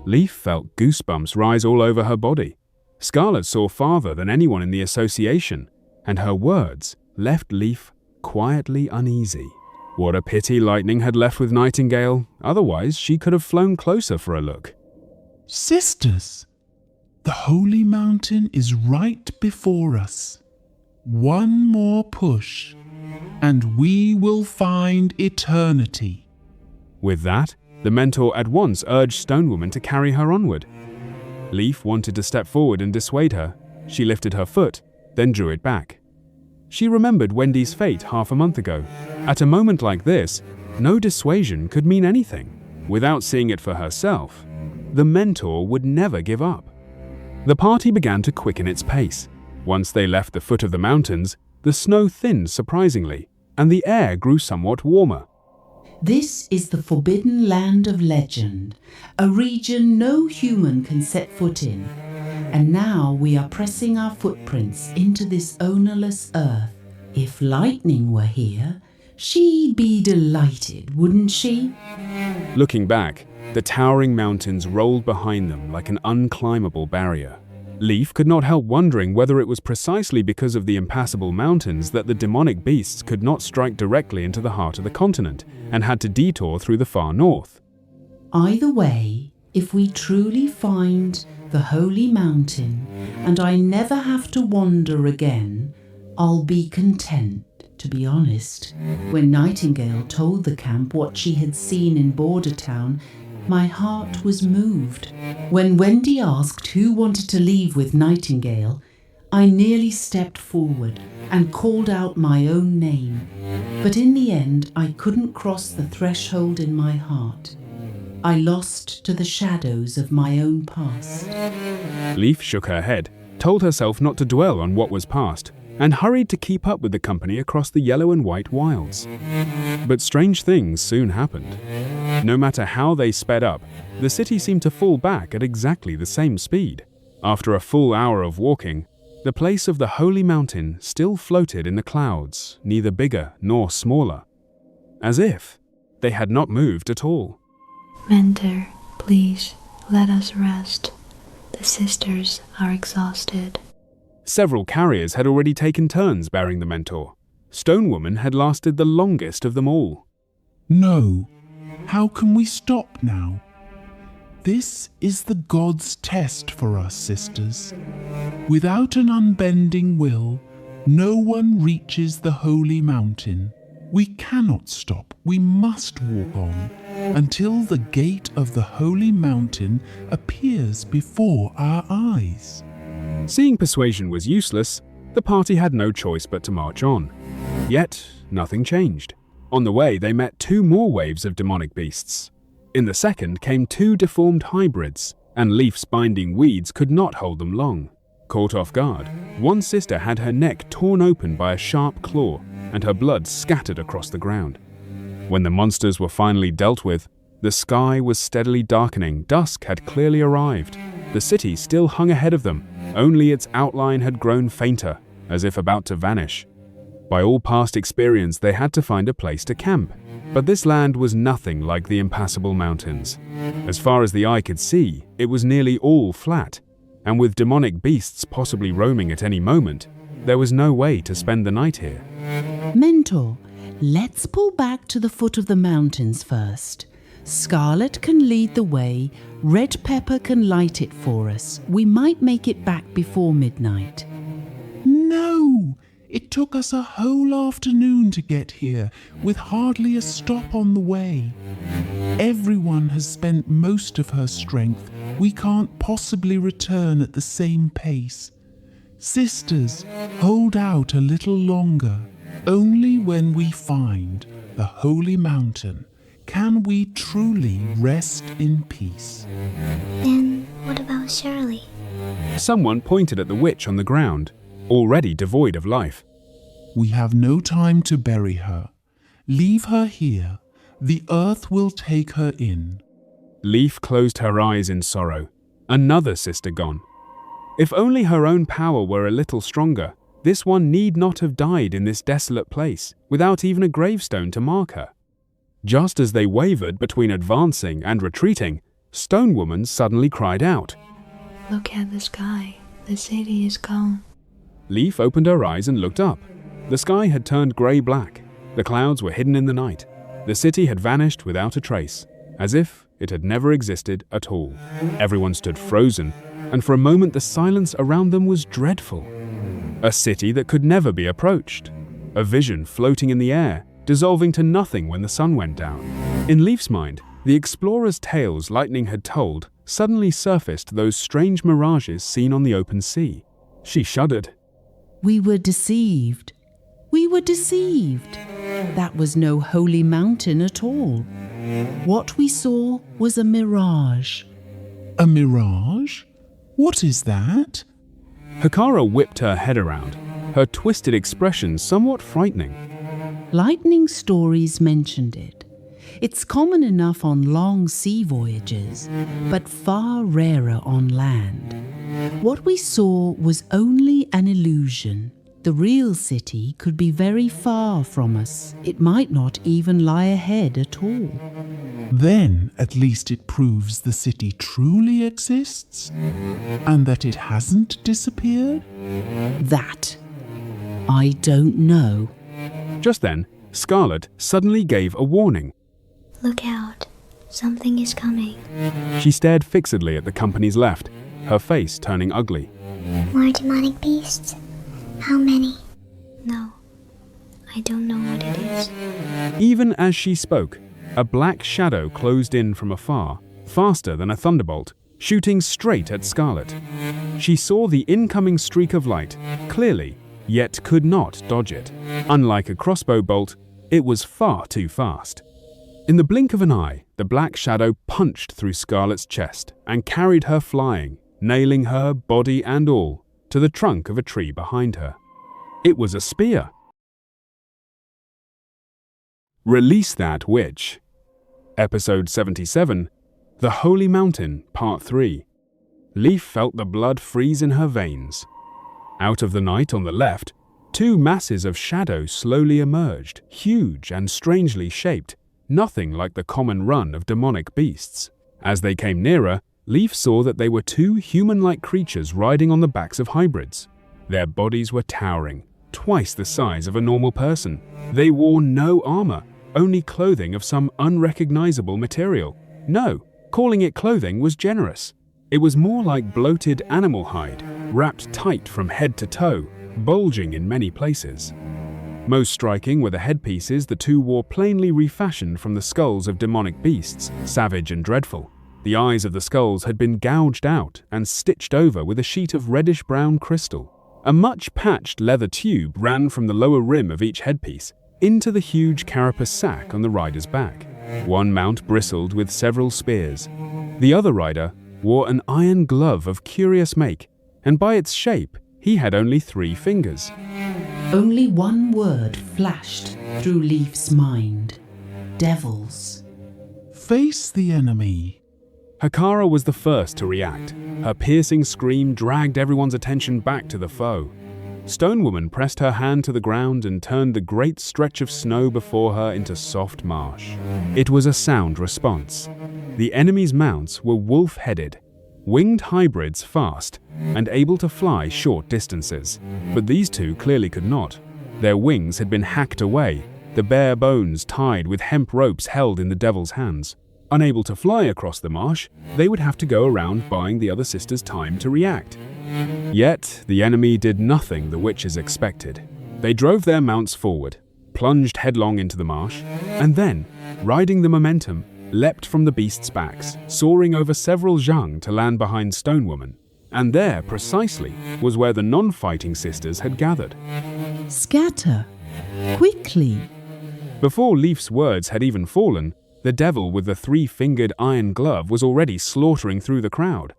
Leaf felt goosebumps rise all over her body. Scarlet saw farther than anyone in the association, and her words left Leaf quietly uneasy. What a pity Lightning had left with Nightingale, otherwise she could have flown closer for a look. Sisters, the Holy Mountain is right before us. One more push, and we will find eternity. With that, the mentor at once urged Stone Woman to carry her onward. Leaf wanted to step forward and dissuade her. She lifted her foot, then drew it back. She remembered Wendy's fate half a month ago. At a moment like this, no dissuasion could mean anything. Without seeing it for herself, the mentor would never give up. The party began to quicken its pace. Once they left the foot of the mountains, the snow thinned surprisingly, and the air grew somewhat warmer. This is the Forbidden Land of Legend, a region no human can set foot in. And now we are pressing our footprints into this ownerless earth. If Lightning were here, she'd be delighted, wouldn't she? Looking back, the towering mountains rolled behind them like an unclimbable barrier. Leaf could not help wondering whether it was precisely because of the impassable mountains that the demonic beasts could not strike directly into the heart of the continent and had to detour through the far north. Either way, if we truly find the Holy Mountain and I never have to wander again, I'll be content, to be honest. When Nightingale told the camp what she had seen in Border Town, my heart was moved. When Wendy asked who wanted to leave with Nightingale, I nearly stepped forward and called out my own name. But in the end, I couldn't cross the threshold in my heart. I lost to the shadows of my own past. Leaf shook her head, told herself not to dwell on what was past, and hurried to keep up with the company across the yellow and white wilds. But strange things soon happened. No matter how they sped up, the city seemed to fall back at exactly the same speed. After a full hour of walking, the place of the Holy Mountain still floated in the clouds, neither bigger nor smaller, as if they had not moved at all. Mentor, please, let us rest. The sisters are exhausted. Several carriers had already taken turns bearing the mentor. Stone Woman had lasted the longest of them all. No, how can we stop now? This is the gods' test for us, sisters. Without an unbending will, no one reaches the Holy Mountain. We cannot stop. We must walk on until the gate of the Holy Mountain appears before our eyes. Seeing persuasion was useless, the party had no choice but to march on. Yet, nothing changed. On the way, they met two more waves of demonic beasts. In the second came two deformed hybrids, and Leaf's binding weeds could not hold them long. Caught off guard, one sister had her neck torn open by a sharp claw and her blood scattered across the ground. When the monsters were finally dealt with, the sky was steadily darkening. Dusk had clearly arrived. The city still hung ahead of them, only its outline had grown fainter, as if about to vanish. By all past experience, they had to find a place to camp. But this land was nothing like the impassable mountains. As far as the eye could see, it was nearly all flat, and with demonic beasts possibly roaming at any moment, there was no way to spend the night here. Mentor, let's pull back to the foot of the mountains first. Scarlet can lead the way, Red Pepper can light it for us. We might make it back before midnight. No! It took us a whole afternoon to get here, with hardly a stop on the way. Everyone has spent most of her strength. We can't possibly return at the same pace. Sisters, hold out a little longer. Only when we find the holy mountain can we truly rest in peace. Then what about Shirley? Someone pointed at the witch on the ground, already devoid of life. We have no time to bury her. Leave her here. The earth will take her in. Leaf closed her eyes in sorrow. Another sister gone. If only her own power were a little stronger, this one need not have died in this desolate place, without even a gravestone to mark her. Just as they wavered between advancing and retreating, Stone Woman suddenly cried out, "Look at the sky. The city is gone." Leaf opened her eyes and looked up. The sky had turned grey-black. The clouds were hidden in the night. The city had vanished without a trace, as if it had never existed at all. Everyone stood frozen, and for a moment the silence around them was dreadful. A city that could never be approached. A vision floating in the air, dissolving to nothing when the sun went down. In Leaf's mind, the explorers' tales Lightning had told suddenly surfaced those strange mirages seen on the open sea. She shuddered. We were deceived. We were deceived. That was no holy mountain at all. What we saw was a mirage. A mirage? What is that? Hekara whipped her head around, her twisted expression somewhat frightening. Lightning stories mentioned it. It's common enough on long sea voyages, but far rarer on land. What we saw was only an illusion. The real city could be very far from us. It might not even lie ahead at all. Then at least it proves the city truly exists, and that it hasn't disappeared? That I don't know. Just then, Scarlet suddenly gave a warning. Look out. Something is coming. She stared fixedly at the company's left, her face turning ugly. More demonic beasts? How many? No. I don't know what it is. Even as she spoke, a black shadow closed in from afar, faster than a thunderbolt, shooting straight at Scarlet. She saw the incoming streak of light clearly, yet could not dodge it. Unlike a crossbow bolt, it was far too fast. In the blink of an eye, the black shadow punched through Scarlet's chest and carried her flying, nailing her, body and all, to the trunk of a tree behind her. It was a spear. Release That Witch. Episode 77, The Holy Mountain, Part 3. Leaf felt the blood freeze in her veins. Out of the night on the left, two masses of shadow slowly emerged, huge and strangely shaped, nothing like the common run of demonic beasts. As they came nearer, Leaf saw that they were two human-like creatures riding on the backs of hybrids. Their bodies were towering, twice the size of a normal person. They wore no armor, only clothing of some unrecognizable material. No, calling it clothing was generous. It was more like bloated animal hide, wrapped tight from head to toe, bulging in many places. Most striking were the headpieces the two wore, plainly refashioned from the skulls of demonic beasts, savage and dreadful. The eyes of the skulls had been gouged out and stitched over with a sheet of reddish-brown crystal. A much-patched leather tube ran from the lower rim of each headpiece into the huge carapace sack on the rider's back. One mount bristled with several spears. The other rider wore an iron glove of curious make, and by its shape, he had only 3 fingers. Only one word flashed through Leif's mind. Devils. Face the enemy. Hakara was the first to react. Her piercing scream dragged everyone's attention back to the foe. Stone Woman pressed her hand to the ground and turned the great stretch of snow before her into soft marsh. It was a sound response. The enemy's mounts were wolf-headed, winged hybrids fast, and able to fly short distances. But these two clearly could not. Their wings had been hacked away, the bare bones tied with hemp ropes held in the devil's hands. Unable to fly across the marsh, they would have to go around buying the other sisters time to react. Yet, the enemy did nothing the witches expected. They drove their mounts forward, plunged headlong into the marsh, and then, riding the momentum, leapt from the beasts' backs, soaring over several zhang to land behind Stone Woman. And there, precisely, was where the non-fighting sisters had gathered. Scatter! Quickly! Before Leif's words had even fallen, the devil with the 3-fingered iron glove was already slaughtering through the crowd.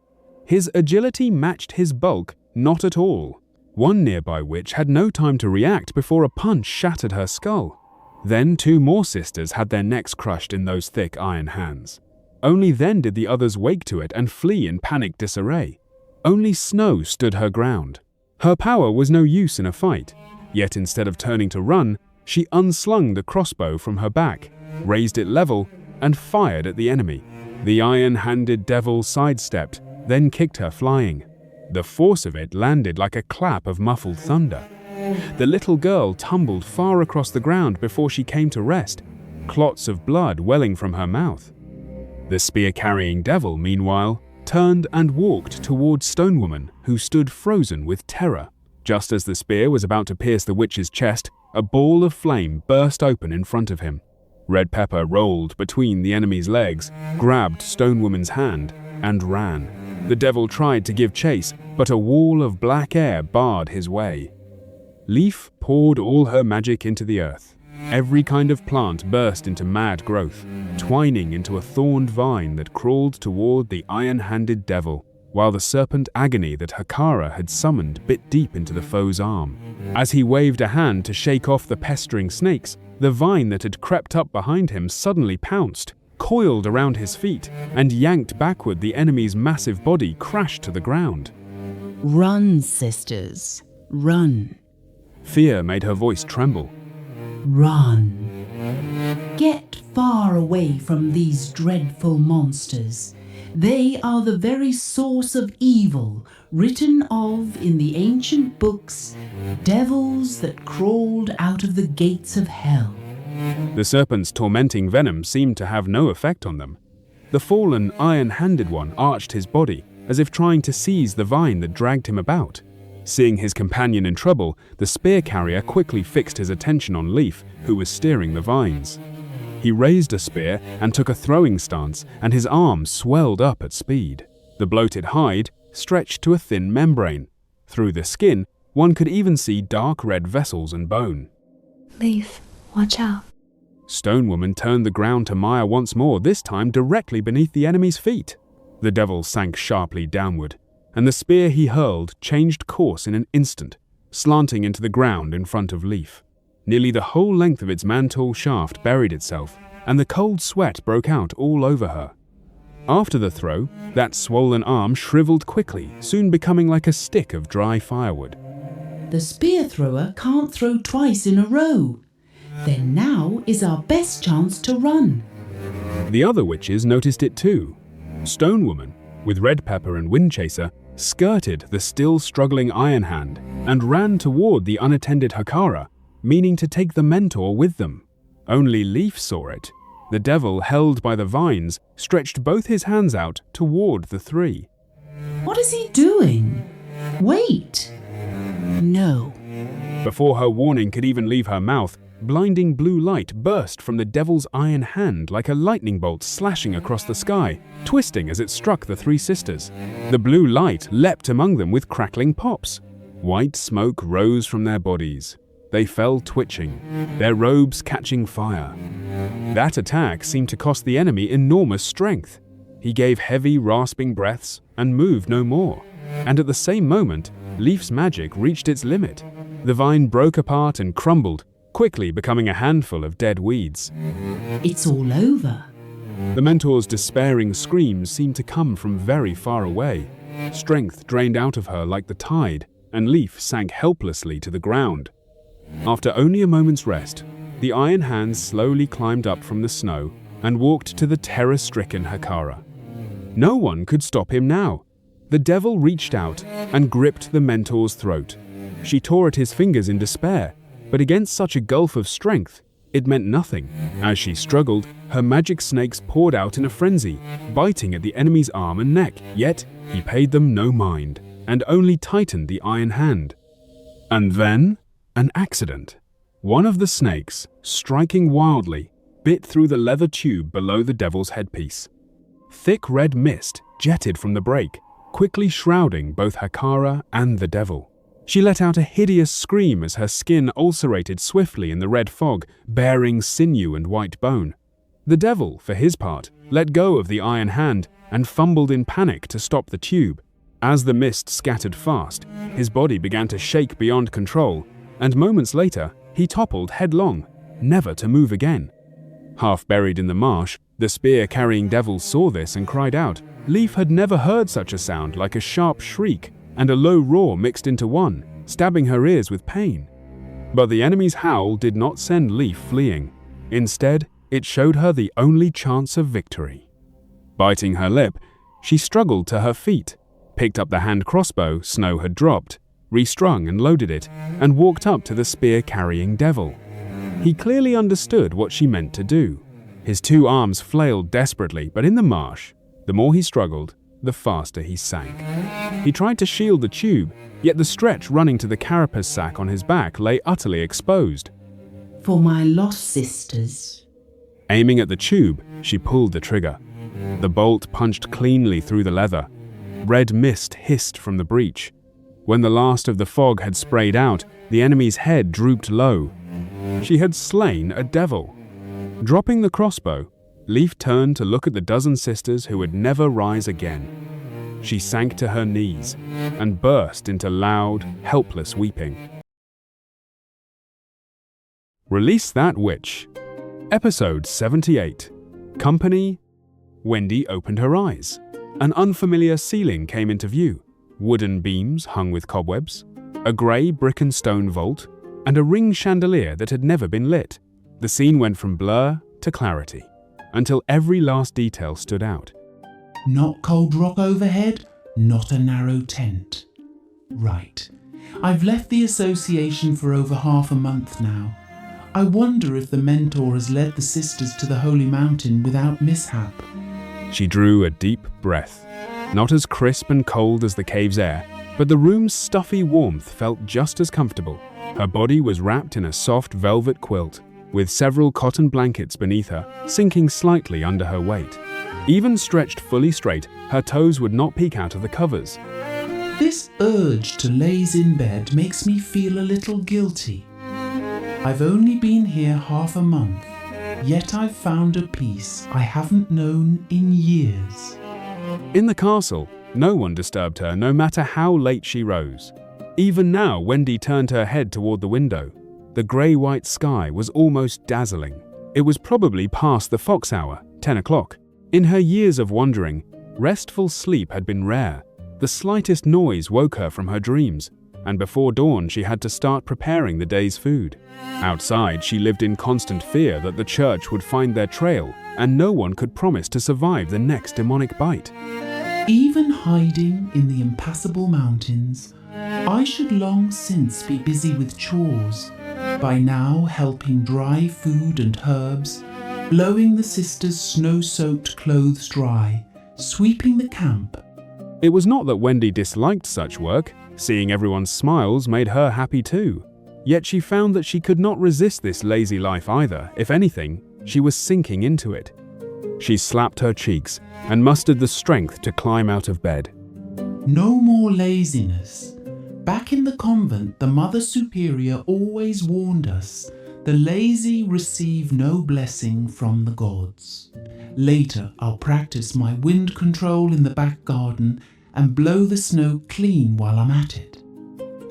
His agility matched his bulk not at all. One nearby witch had no time to react before a punch shattered her skull. Then 2 more sisters had their necks crushed in those thick iron hands. Only then did the others wake to it and flee in panic disarray. Only Snow stood her ground. Her power was no use in a fight, yet instead of turning to run, she unslung the crossbow from her back, raised it level, and fired at the enemy. The iron-handed devil sidestepped, then kicked her flying. The force of it landed like a clap of muffled thunder. The little girl tumbled far across the ground before she came to rest, clots of blood welling from her mouth. The spear-carrying devil, meanwhile, turned and walked towards Stone Woman, who stood frozen with terror. Just as the spear was about to pierce the witch's chest, a ball of flame burst open in front of him. Red Pepper rolled between the enemy's legs, grabbed Stone Woman's hand, and ran. The devil tried to give chase, but a wall of black air barred his way. Leif poured all her magic into the earth. Every kind of plant burst into mad growth, twining into a thorned vine that crawled toward the iron-handed devil, while the serpent agony that Hakara had summoned bit deep into the foe's arm. As he waved a hand to shake off the pestering snakes, the vine that had crept up behind him suddenly pounced, coiled around his feet, and yanked backward. The enemy's massive body crashed to the ground. Run, sisters, run. Fear made her voice tremble. Run. Get far away from these dreadful monsters. They are the very source of evil, written of in the ancient books, devils that crawled out of the gates of hell. The serpent's tormenting venom seemed to have no effect on them. The fallen, iron-handed one arched his body, as if trying to seize the vine that dragged him about. Seeing his companion in trouble, the spear carrier quickly fixed his attention on Leif, who was steering the vines. He raised a spear and took a throwing stance, and his arm swelled up at speed. The bloated hide stretched to a thin membrane. Through the skin, one could even see dark red vessels and bone. Leif, watch out. Stone Woman turned the ground to mire once more, this time directly beneath the enemy's feet. The devil sank sharply downward, and the spear he hurled changed course in an instant, slanting into the ground in front of Leif. Nearly the whole length of its man-tall shaft buried itself, and the cold sweat broke out all over her. After the throw, that swollen arm shriveled quickly, soon becoming like a stick of dry firewood. The spear thrower can't throw twice in a row. Then now is our best chance to run. The other witches noticed it too. Stone Woman, with Red Pepper and Windchaser, skirted the still struggling Iron Hand and ran toward the unattended Hakara, meaning to take the mentor with them. Only Leif saw it. The devil, held by the vines, stretched both his hands out toward the 3. What is he doing? Wait! No. Before her warning could even leave her mouth, blinding blue light burst from the devil's iron hand like a lightning bolt slashing across the sky, twisting as it struck the 3 sisters. The blue light leapt among them with crackling pops. White smoke rose from their bodies. They fell twitching, their robes catching fire. That attack seemed to cost the enemy enormous strength. He gave heavy, rasping breaths and moved no more. and at the same moment, Leaf's magic reached its limit. The vine broke apart and crumbled, quickly becoming a handful of dead weeds. It's all over. The Mentor's despairing screams seemed to come from very far away. Strength drained out of her like the tide, and Leaf sank helplessly to the ground. After only a moment's rest, the Iron Hands slowly climbed up from the snow and walked to the terror-stricken Hakara. No one could stop him now. The devil reached out and gripped the Mentor's throat. She tore at his fingers in despair, but against such a gulf of strength, it meant nothing. As she struggled, her magic snakes poured out in a frenzy, biting at the enemy's arm and neck, yet he paid them no mind, and only tightened the iron hand. And then, an accident. One of the snakes, striking wildly, bit through the leather tube below the devil's headpiece. Thick red mist jetted from the break, quickly shrouding both Hakara and the devil. She let out a hideous scream as her skin ulcerated swiftly in the red fog, bearing sinew and white bone. The devil, for his part, let go of the iron hand and fumbled in panic to stop the tube. As the mist scattered fast, his body began to shake beyond control, and moments later, he toppled headlong, never to move again. Half buried in the marsh, the spear-carrying devil saw this and cried out. Leaf had never heard such a sound, like a sharp shriek and a low roar mixed into one, stabbing her ears with pain. But the enemy's howl did not send Leaf fleeing. Instead, it showed her the only chance of victory. Biting her lip, she struggled to her feet, picked up the hand crossbow Snow had dropped, restrung and loaded it, and walked up to the spear-carrying devil. He clearly understood what she meant to do. His two arms flailed desperately, but in the marsh, the more he struggled, the faster he sank. He tried to shield the tube, yet the stretch running to the carapace sack on his back lay utterly exposed. For my lost sisters. Aiming at the tube, she pulled the trigger. The bolt punched cleanly through the leather. Red mist hissed from the breach. When the last of the fog had sprayed out, the enemy's head drooped low. She had slain a devil. Dropping the crossbow, Leaf turned to look at the dozen sisters who would never rise again. She sank to her knees and burst into loud, helpless weeping. Release That Witch. Episode 78. Company. Wendy opened her eyes. An unfamiliar ceiling came into view. Wooden beams hung with cobwebs, a grey brick and stone vault, and a ring chandelier that had never been lit. The scene went from blur to clarity, until every last detail stood out. Not cold rock overhead, not a narrow tent. Right. I've left the association for over half a month now. I wonder if the Mentor has led the sisters to the Holy Mountain without mishap. She drew a deep breath. Not as crisp and cold as the cave's air, but the room's stuffy warmth felt just as comfortable. Her body was wrapped in a soft velvet quilt, with several cotton blankets beneath her, sinking slightly under her weight. Even stretched fully straight, her toes would not peek out of the covers. This urge to laze in bed makes me feel a little guilty. I've only been here half a month, yet I've found a peace I haven't known in years. In the castle, no one disturbed her no matter how late she rose. Even now, Wendy turned her head toward the window. The grey-white sky was almost dazzling. It was probably past the fox hour, 10 o'clock. In her years of wandering, restful sleep had been rare. The slightest noise woke her from her dreams, and before dawn she had to start preparing the day's food. Outside, she lived in constant fear that the church would find their trail, and no one could promise to survive the next demonic bite. Even hiding in the impassable mountains, I should long since be busy with chores, by now helping dry food and herbs, blowing the sisters' snow-soaked clothes dry, sweeping the camp. It was not that Wendy disliked such work. Seeing everyone's smiles made her happy too. Yet she found that she could not resist this lazy life either. If anything, she was sinking into it. She slapped her cheeks and mustered the strength to climb out of bed. No more laziness. Back in the convent, the Mother Superior always warned us, the lazy receive no blessing from the gods. Later, I'll practice my wind control in the back garden and blow the snow clean while I'm at it.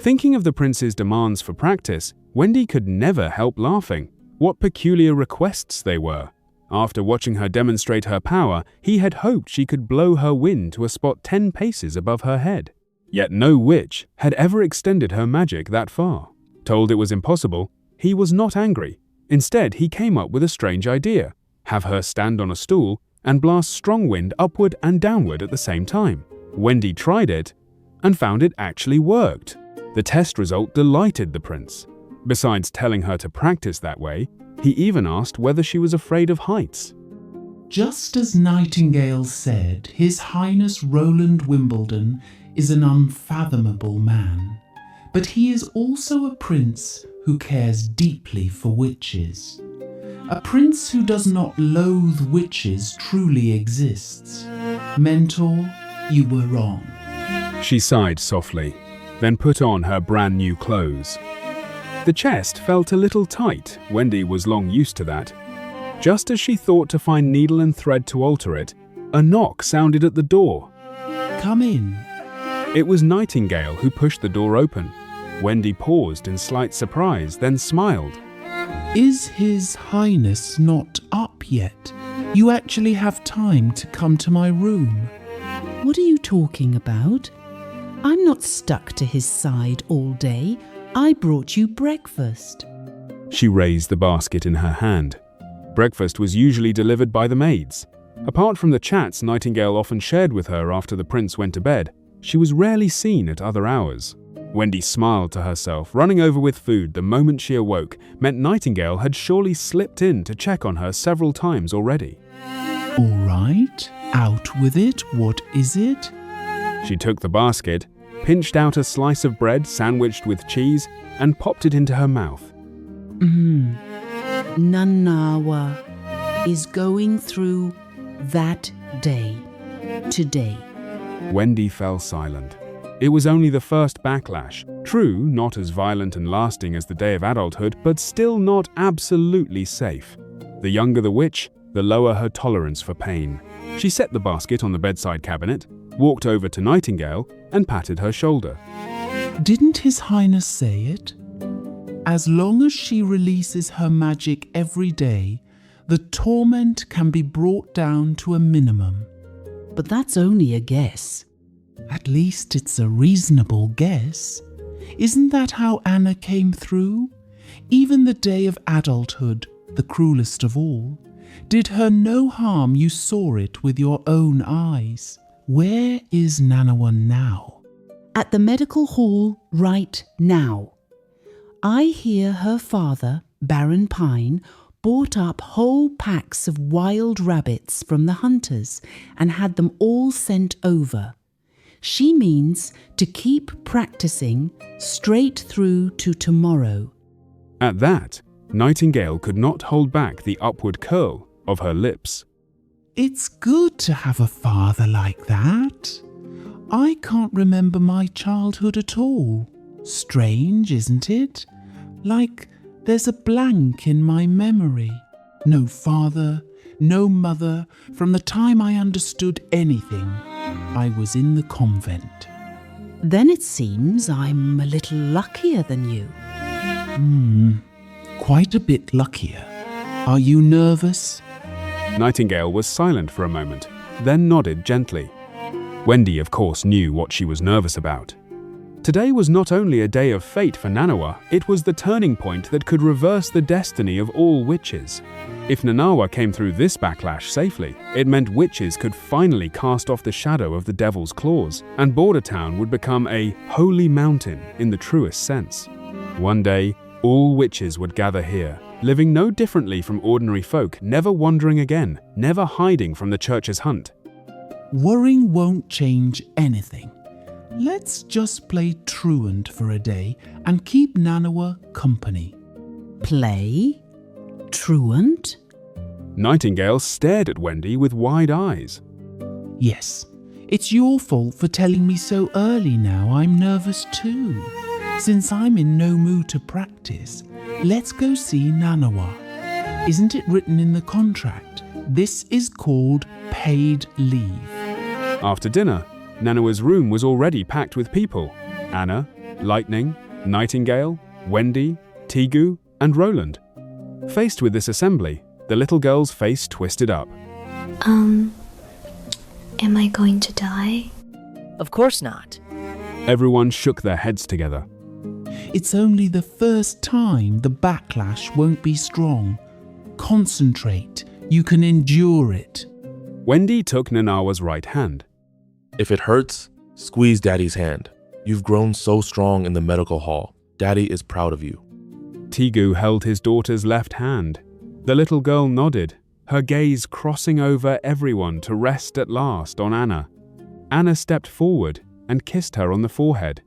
Thinking of the prince's demands for practice, Wendy could never help laughing. What peculiar requests they were. After watching her demonstrate her power, he had hoped she could blow her wind to a spot 10 paces above her head. Yet no witch had ever extended her magic that far. Told it was impossible, he was not angry. Instead, he came up with a strange idea: have her stand on a stool and blast strong wind upward and downward at the same time. Wendy tried it and found it actually worked. The test result delighted the prince. Besides telling her to practice that way, he even asked whether she was afraid of heights. Just as Nightingale said, His Highness Roland Wimbledon is an unfathomable man, but he is also a prince who cares deeply for witches. A prince who does not loathe witches truly exists. Mentor, you were wrong. She sighed softly, then put on her brand new clothes. The chest felt a little tight. Wendy was long used to that. Just as she thought to find needle and thread to alter it, a knock sounded at the door. Come in. It was Nightingale who pushed the door open. Wendy paused in slight surprise, then smiled. Is His Highness not up yet? You actually have time to come to my room. What are you talking about? I'm not stuck to his side all day. I brought you breakfast. She raised the basket in her hand. Breakfast was usually delivered by the maids. Apart from the chats Nightingale often shared with her after the prince went to bed, she was rarely seen at other hours. Wendy smiled to herself. Running over with food the moment she awoke meant Nightingale had surely slipped in to check on her several times already. All right, out with it. What is it? She took the basket, pinched out a slice of bread sandwiched with cheese, and popped it into her mouth. Nanawa is going through that day today. Wendy fell silent. It was only the first backlash. True, not as violent and lasting as the day of adulthood, but still not absolutely safe. The younger the witch, the lower her tolerance for pain. She set the basket on the bedside cabinet, walked over to Nightingale, and patted her shoulder. Didn't His Highness say it? As long as she releases her magic every day, the torment can be brought down to a minimum. But that's only a guess. At least it's a reasonable guess. Isn't that how Anna came through? Even the day of adulthood, the cruelest of all, did her no harm. You saw it with your own eyes. Where is Nanawa now? At the medical hall right now. I hear her father, Baron Pine, bought up whole packs of wild rabbits from the hunters and had them all sent over. She means to keep practicing straight through to tomorrow. At that, Nightingale could not hold back the upward curl of her lips. It's good to have a father like that. I can't remember my childhood at all. Strange, isn't it? Like there's a blank in my memory. No father, no mother, from the time I understood anything. I was in the convent. Then it seems I'm a little luckier than you. Quite a bit luckier. Are you nervous? Nightingale was silent for a moment, then nodded gently. Wendy, of course, knew what she was nervous about. Today was not only a day of fate for Nanawa, it was the turning point that could reverse the destiny of all witches. If Nanawa came through this backlash safely, it meant witches could finally cast off the shadow of the devil's claws, and Bordertown would become a holy mountain in the truest sense. One day, all witches would gather here, living no differently from ordinary folk, never wandering again, never hiding from the church's hunt. Worrying won't change anything. Let's just play truant for a day and keep Nanawa company. Play? Truant? Nightingale stared at Wendy with wide eyes. Yes, it's your fault for telling me so early now. I'm nervous too. Since I'm in no mood to practice, let's go see Nanawa. Isn't it written in the contract? This is called paid leave. After dinner, Nanawa's room was already packed with people: Anna, Lightning, Nightingale, Wendy, Teegu, and Roland. Faced with this assembly, the little girl's face twisted up. Am I going to die? Of course not. Everyone shook their heads together. It's only the first time the backlash won't be strong. Concentrate. You can endure it. Wendy took Nanawa's right hand. If it hurts, squeeze Daddy's hand. You've grown so strong in the medical hall. Daddy is proud of you. Teegu held his daughter's left hand. The little girl nodded, her gaze crossing over everyone to rest at last on Anna. Anna stepped forward and kissed her on the forehead.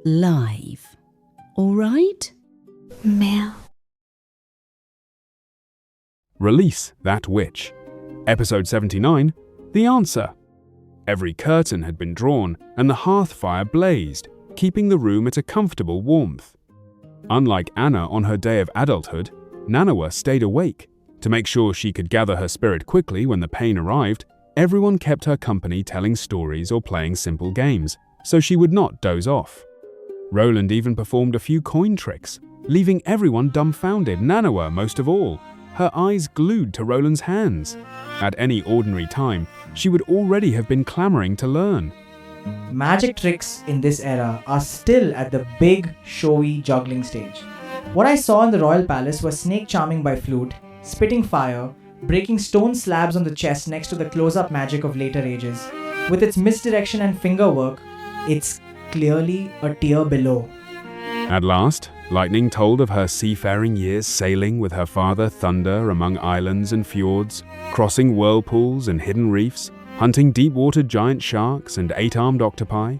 Live. All right? Mel. Release that witch. Episode 79, The Answer. Every curtain had been drawn and the hearth fire blazed, keeping the room at a comfortable warmth. Unlike Anna on her day of adulthood, Nanawa stayed awake. To make sure she could gather her spirit quickly when the pain arrived, everyone kept her company telling stories or playing simple games, so she would not doze off. Roland even performed a few coin tricks, leaving everyone dumbfounded, Nanawa most of all, her eyes glued to Roland's hands. At any ordinary time, she would already have been clamoring to learn. Magic tricks in this era are still at the big, showy juggling stage. What I saw in the royal palace was snake charming by flute, spitting fire, breaking stone slabs on the chest next to the close-up magic of later ages. With its misdirection and finger work, it's clearly a tier below. At last, Lightning told of her seafaring years sailing with her father Thunder among islands and fjords, crossing whirlpools and hidden reefs, hunting deep-water giant sharks and 8-armed octopi.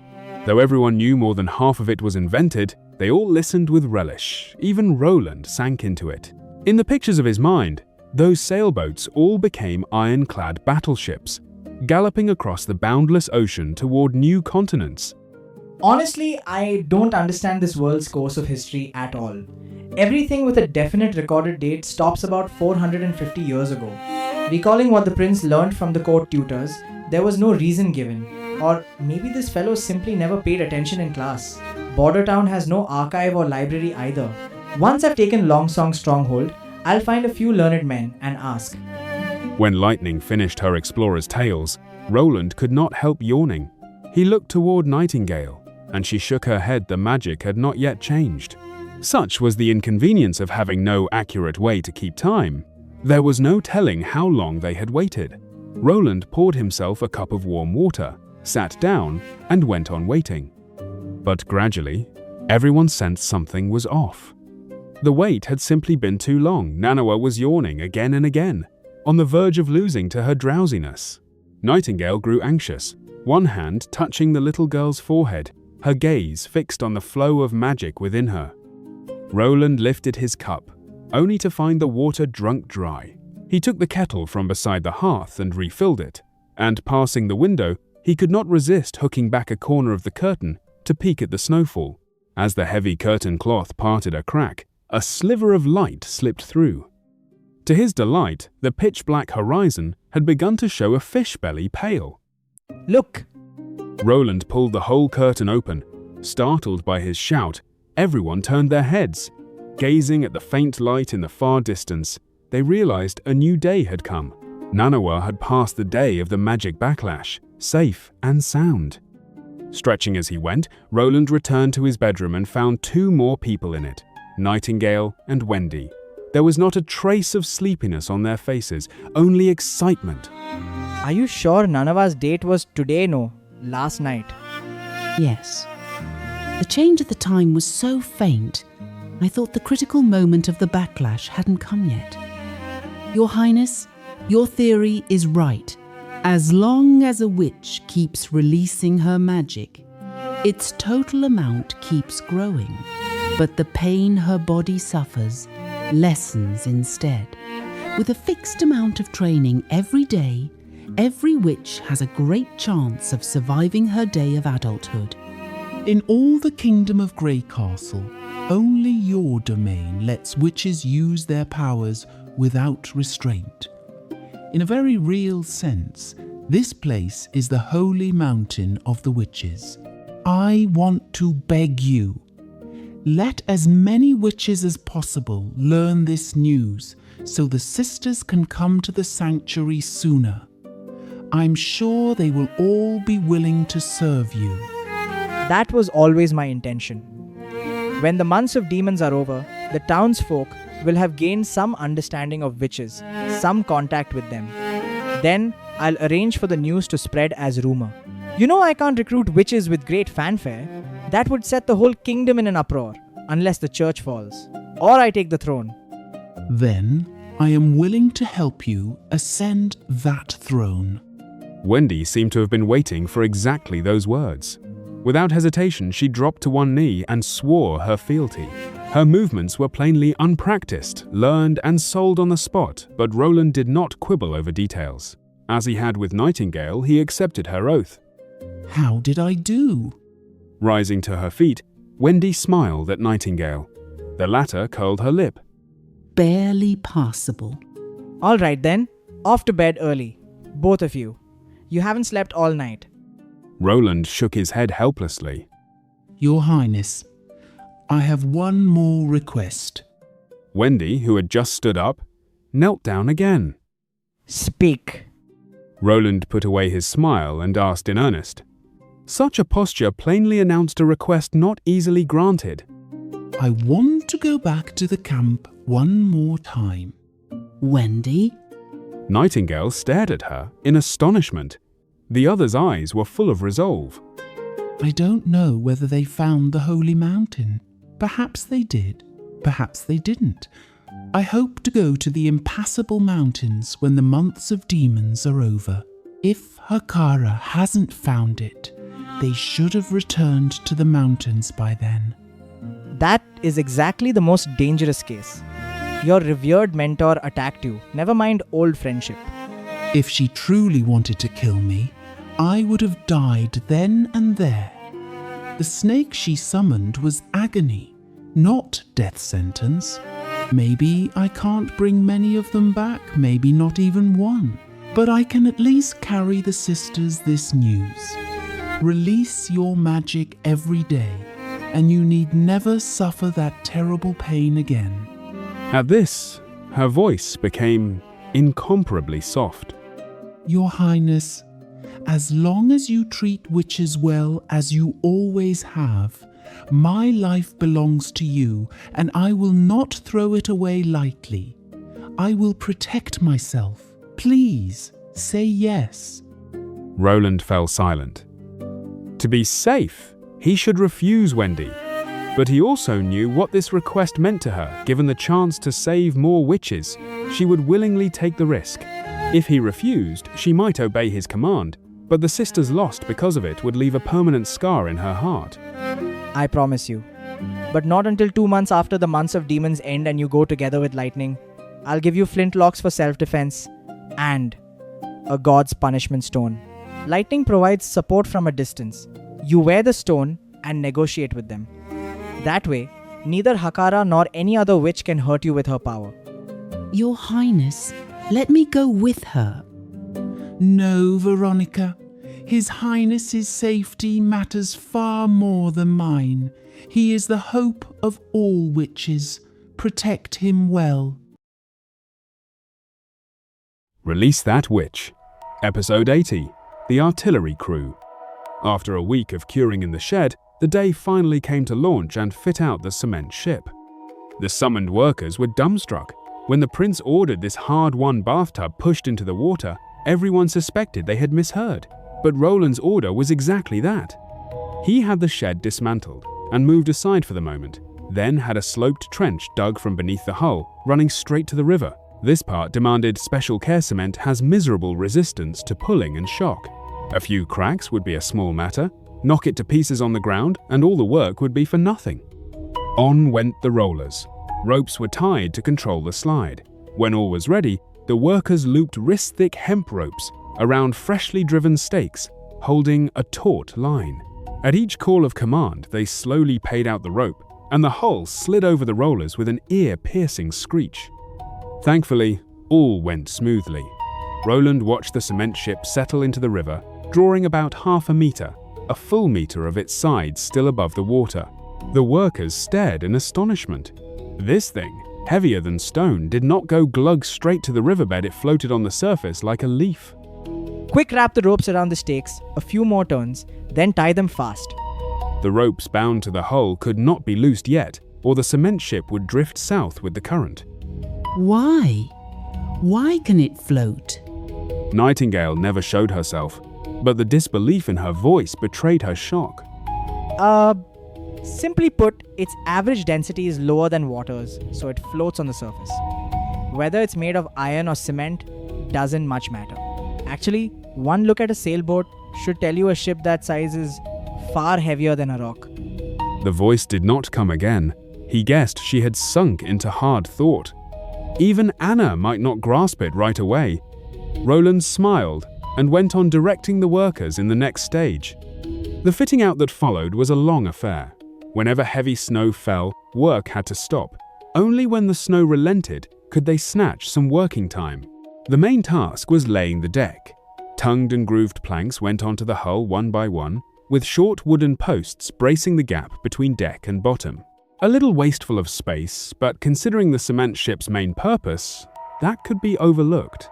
Though everyone knew more than half of it was invented, they all listened with relish. Even Roland sank into it. In the pictures of his mind, those sailboats all became ironclad battleships, galloping across the boundless ocean toward new continents. Honestly, I don't understand this world's course of history at all. Everything with a definite recorded date stops about 450 years ago. Recalling what the prince learned from the court tutors, there was no reason given. Or maybe this fellow simply never paid attention in class. Bordertown has no archive or library either. Once I've taken Longsong Stronghold, I'll find a few learned men and ask. When Lightning finished her explorer's tales, Roland could not help yawning. He looked toward Nightingale, and she shook her head. The magic had not yet changed. Such was the inconvenience of having no accurate way to keep time. There was no telling how long they had waited. Roland poured himself a cup of warm water, sat down, and went on waiting. But gradually, everyone sensed something was off. The wait had simply been too long. Nanawa was yawning again and again, on the verge of losing to her drowsiness. Nightingale grew anxious, one hand touching the little girl's forehead, her gaze fixed on the flow of magic within her. Roland lifted his cup, only to find the water drunk dry. He took the kettle from beside the hearth and refilled it, and passing the window, he could not resist hooking back a corner of the curtain to peek at the snowfall. As the heavy curtain cloth parted a crack, a sliver of light slipped through. To his delight, the pitch-black horizon had begun to show a fish belly pale. Look! Roland pulled the whole curtain open. Startled by his shout, everyone turned their heads. Gazing at the faint light in the far distance, they realized a new day had come. Nanawa had passed the day of the magic backlash, safe and sound. Stretching as he went, Roland returned to his bedroom and found 2 more people in it, Nightingale and Wendy. There was not a trace of sleepiness on their faces, only excitement. Are you sure Nanawa's date was today? No, last night. Yes. The change at the time was so faint, I thought the critical moment of the backlash hadn't come yet. Your Highness, your theory is right. As long as a witch keeps releasing her magic, its total amount keeps growing, but the pain her body suffers lessens instead. With a fixed amount of training every day, every witch has a great chance of surviving her day of adulthood. In all the kingdom of Greycastle, only your domain lets witches use their powers without restraint. In a very real sense, This place is the holy mountain of the witches. I want to beg you, let as many witches as possible learn this news so the sisters can come to the sanctuary sooner. I'm sure they will all be willing to serve you. That was always my intention. When the months of demons are over, the townsfolk will have gained some understanding of witches, some contact with them. Then I'll arrange for the news to spread as rumor. You know I can't recruit witches with great fanfare. That would set the whole kingdom in an uproar, unless the church falls, or I take the throne. Then I am willing to help you ascend that throne. Wendy seemed to have been waiting for exactly those words. Without hesitation, she dropped to one knee and swore her fealty. Her movements were plainly unpracticed, learned and sold on the spot, but Roland did not quibble over details. As he had with Nightingale, he accepted her oath. How did I do? Rising to her feet, Wendy smiled at Nightingale. The latter curled her lip. Barely passable. All right then, off to bed early. Both of you. You haven't slept all night. Roland shook his head helplessly. Your Highness, I have one more request. Wendy, who had just stood up, knelt down again. Speak. Roland put away his smile and asked in earnest. Such a posture plainly announced a request not easily granted. I want to go back to the camp one more time. Wendy? Nightingale stared at her in astonishment. The other's eyes were full of resolve. I don't know whether they found the holy mountain. Perhaps they did, perhaps they didn't. I hope to go to the impassable mountains when the months of demons are over. If Hakara hasn't found it, they should have returned to the mountains by then. That is exactly the most dangerous case. Your revered mentor attacked you, never mind old friendship. If she truly wanted to kill me, I would have died then and there. The snake she summoned was agony, not death sentence. Maybe I can't bring many of them back, maybe not even one. But I can at least carry the sisters this news. Release your magic every day, and you need never suffer that terrible pain again. At this, her voice became incomparably soft. Your Highness, as long as you treat witches well as you always have, my life belongs to you, and I will not throw it away lightly. I will protect myself. Please, say yes. Roland fell silent. To be safe, he should refuse Wendy. But he also knew what this request meant to her. Given the chance to save more witches, she would willingly take the risk. If he refused, she might obey his command, but the sisters lost because of it would leave a permanent scar in her heart. I promise you. But not until 2 months after the months of demons end and you go together with lightning. I'll give you flintlocks for self-defense and a god's punishment stone. Lightning provides support from a distance. You wear the stone and negotiate with them. That way, neither Hakara nor any other witch can hurt you with her power. Your Highness, let me go with her. No, Veronica. His Highness's safety matters far more than mine. He is the hope of all witches. Protect him well. Release That Witch. Episode 80. The Artillery Crew. After a week of curing in the shed, the day finally came to launch and fit out the cement ship. The summoned workers were dumbstruck. When the prince ordered this hard-won bathtub pushed into the water, everyone suspected they had misheard. But Roland's order was exactly that. He had the shed dismantled and moved aside for the moment, then had a sloped trench dug from beneath the hull, running straight to the river. This part demanded special care cement has miserable resistance to pulling and shock. A few cracks would be a small matter, knock it to pieces on the ground, and all the work would be for nothing. On went the rollers. Ropes were tied to control the slide. When all was ready, the workers looped wrist-thick hemp ropes around freshly driven stakes, holding a taut line. At each call of command, they slowly paid out the rope, and the hull slid over the rollers with an ear-piercing screech. Thankfully, all went smoothly. Roland watched the cement ship settle into the river, drawing about half a meter, a full meter of its sides still above the water. The workers stared in astonishment. This thing, heavier than stone, did not go glug straight to the riverbed. It floated on the surface like a leaf. Quick, wrap the ropes around the stakes, a few more turns, then tie them fast. The ropes bound to the hull could not be loosed yet, or the cement ship would drift south with the current. Why? Why can it float? Nightingale never showed herself, but the disbelief in her voice betrayed her shock. Simply put, its average density is lower than water's, so it floats on the surface. Whether it's made of iron or cement doesn't much matter. Actually, one look at a sailboat should tell you a ship that size is far heavier than a rock. The voice did not come again. He guessed she had sunk into hard thought. Even Anna might not grasp it right away. Roland smiled and went on directing the workers in the next stage. The fitting out that followed was a long affair. Whenever heavy snow fell, work had to stop. Only when the snow relented could they snatch some working time. The main task was laying the deck. Tongued and grooved planks went onto the hull one by one, with short wooden posts bracing the gap between deck and bottom. A little wasteful of space, but considering the cement ship's main purpose, that could be overlooked.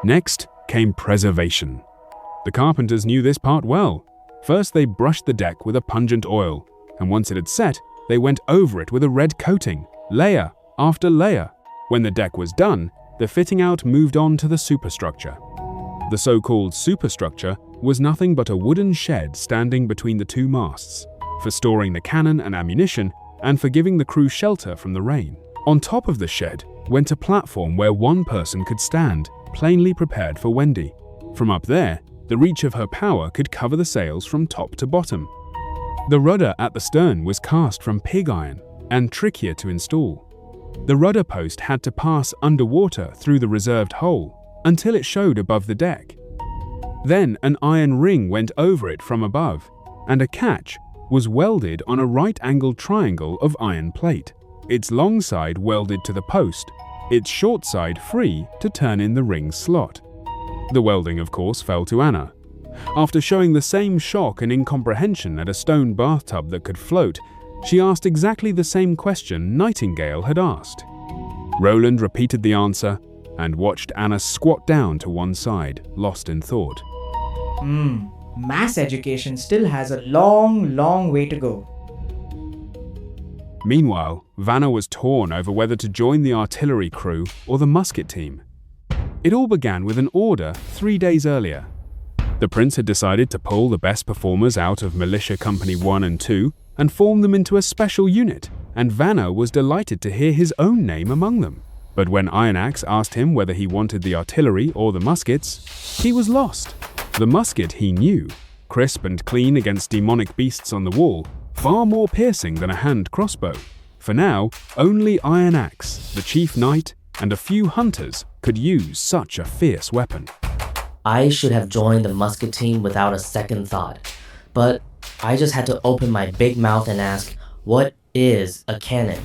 Next came preservation. The carpenters knew this part well. First they brushed the deck with a pungent oil, and once it had set, they went over it with a red coating, layer after layer. When the deck was done, the fitting out moved on to the superstructure. The so-called superstructure was nothing but a wooden shed standing between the two masts, for storing the cannon and ammunition and for giving the crew shelter from the rain. On top of the shed went a platform where one person could stand, plainly prepared for Wendy. From up there, the reach of her power could cover the sails from top to bottom. The rudder at the stern was cast from pig iron and trickier to install. The rudder post had to pass underwater through the reserved hole until it showed above the deck. Then an iron ring went over it from above, and a catch was welded on a right-angled triangle of iron plate, its long side welded to the post, its short side free to turn in the ring slot. The welding, of course, fell to Anna. After showing the same shock and incomprehension at a stone bathtub that could float, she asked exactly the same question Nightingale had asked. Roland repeated the answer and watched Anna squat down to one side, lost in thought. Mass education still has a long, long way to go. Meanwhile, Vanna was torn over whether to join the artillery crew or the musket team. It all began with an order 3 days earlier. The prince had decided to pull the best performers out of Militia Company 1 and 2 and form them into a special unit, and Vanna was delighted to hear his own name among them. But when Iron Axe asked him whether he wanted the artillery or the muskets, he was lost. The musket he knew, crisp and clean against demonic beasts on the wall, far more piercing than a hand crossbow. For now, only Iron Axe, the chief knight, and a few hunters could use such a fierce weapon. I should have joined the musket team without a second thought, but I just had to open my big mouth and ask, what is a cannon?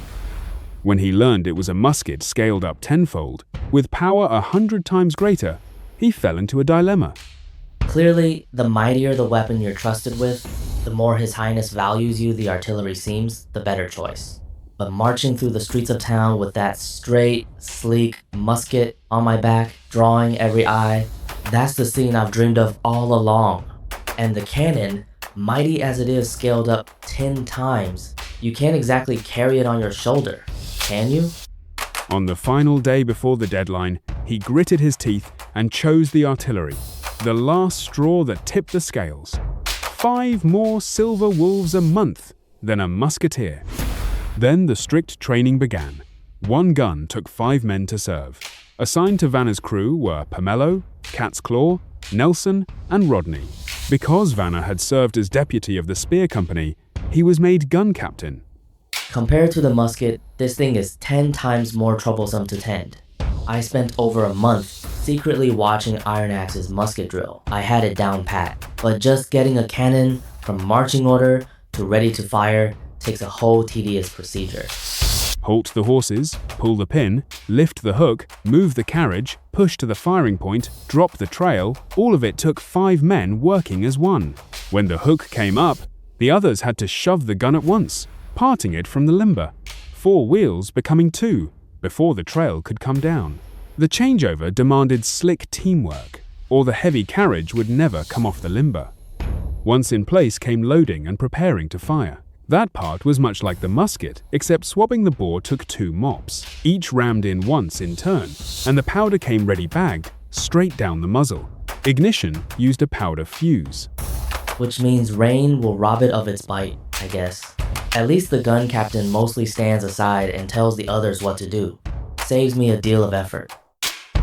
When he learned it was a musket scaled up tenfold, with power 100 times greater, he fell into a dilemma. Clearly, the mightier the weapon you're trusted with, the more His Highness values you the artillery seems, the better choice. But marching through the streets of town with that straight, sleek musket on my back, drawing every eye, that's the scene I've dreamed of all along. And the cannon, mighty as it is scaled up 10 times, you can't exactly carry it on your shoulder, can you? On the final day before the deadline, he gritted his teeth and chose the artillery, the last straw that tipped the scales. 5 more silver wolves a month than a musketeer. Then the strict training began. 1 gun took 5 men to serve. Assigned to Vanna's crew were Pomelo, Cat's Claw, Nelson, and Rodney. Because Vanna had served as deputy of the Spear Company, he was made gun captain. Compared to the musket, this thing is 10 times more troublesome to tend. I spent over a month secretly watching Iron Axe's musket drill. I had it down pat, but just getting a cannon from marching order to ready to fire takes a whole tedious procedure. Halt the horses, pull the pin, lift the hook, move the carriage, push to the firing point, drop the trail, all of it took 5 men working as one. When the hook came up, the others had to shove the gun at once, parting it from the limber, 4 wheels becoming 2, before the trail could come down. The changeover demanded slick teamwork, or the heavy carriage would never come off the limber. Once in place came loading and preparing to fire. That part was much like the musket, except swabbing the bore took 2 mops, each rammed in once in turn, and the powder came ready bagged, straight down the muzzle. Ignition used a powder fuse. Which means rain will rob it of its bite, I guess. At least the gun captain mostly stands aside and tells the others what to do. Saves me a deal of effort.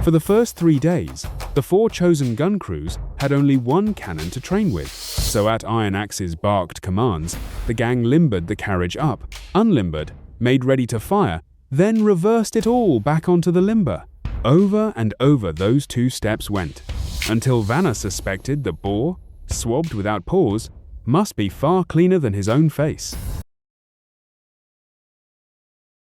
For the first 3 days, the 4 chosen gun crews had only 1 cannon to train with, so at Iron Axe's barked commands, the gang limbered the carriage up, unlimbered, made ready to fire, then reversed it all back onto the limber. Over and over those 2 steps went, until Vanna suspected the bore, swabbed without pause, must be far cleaner than his own face.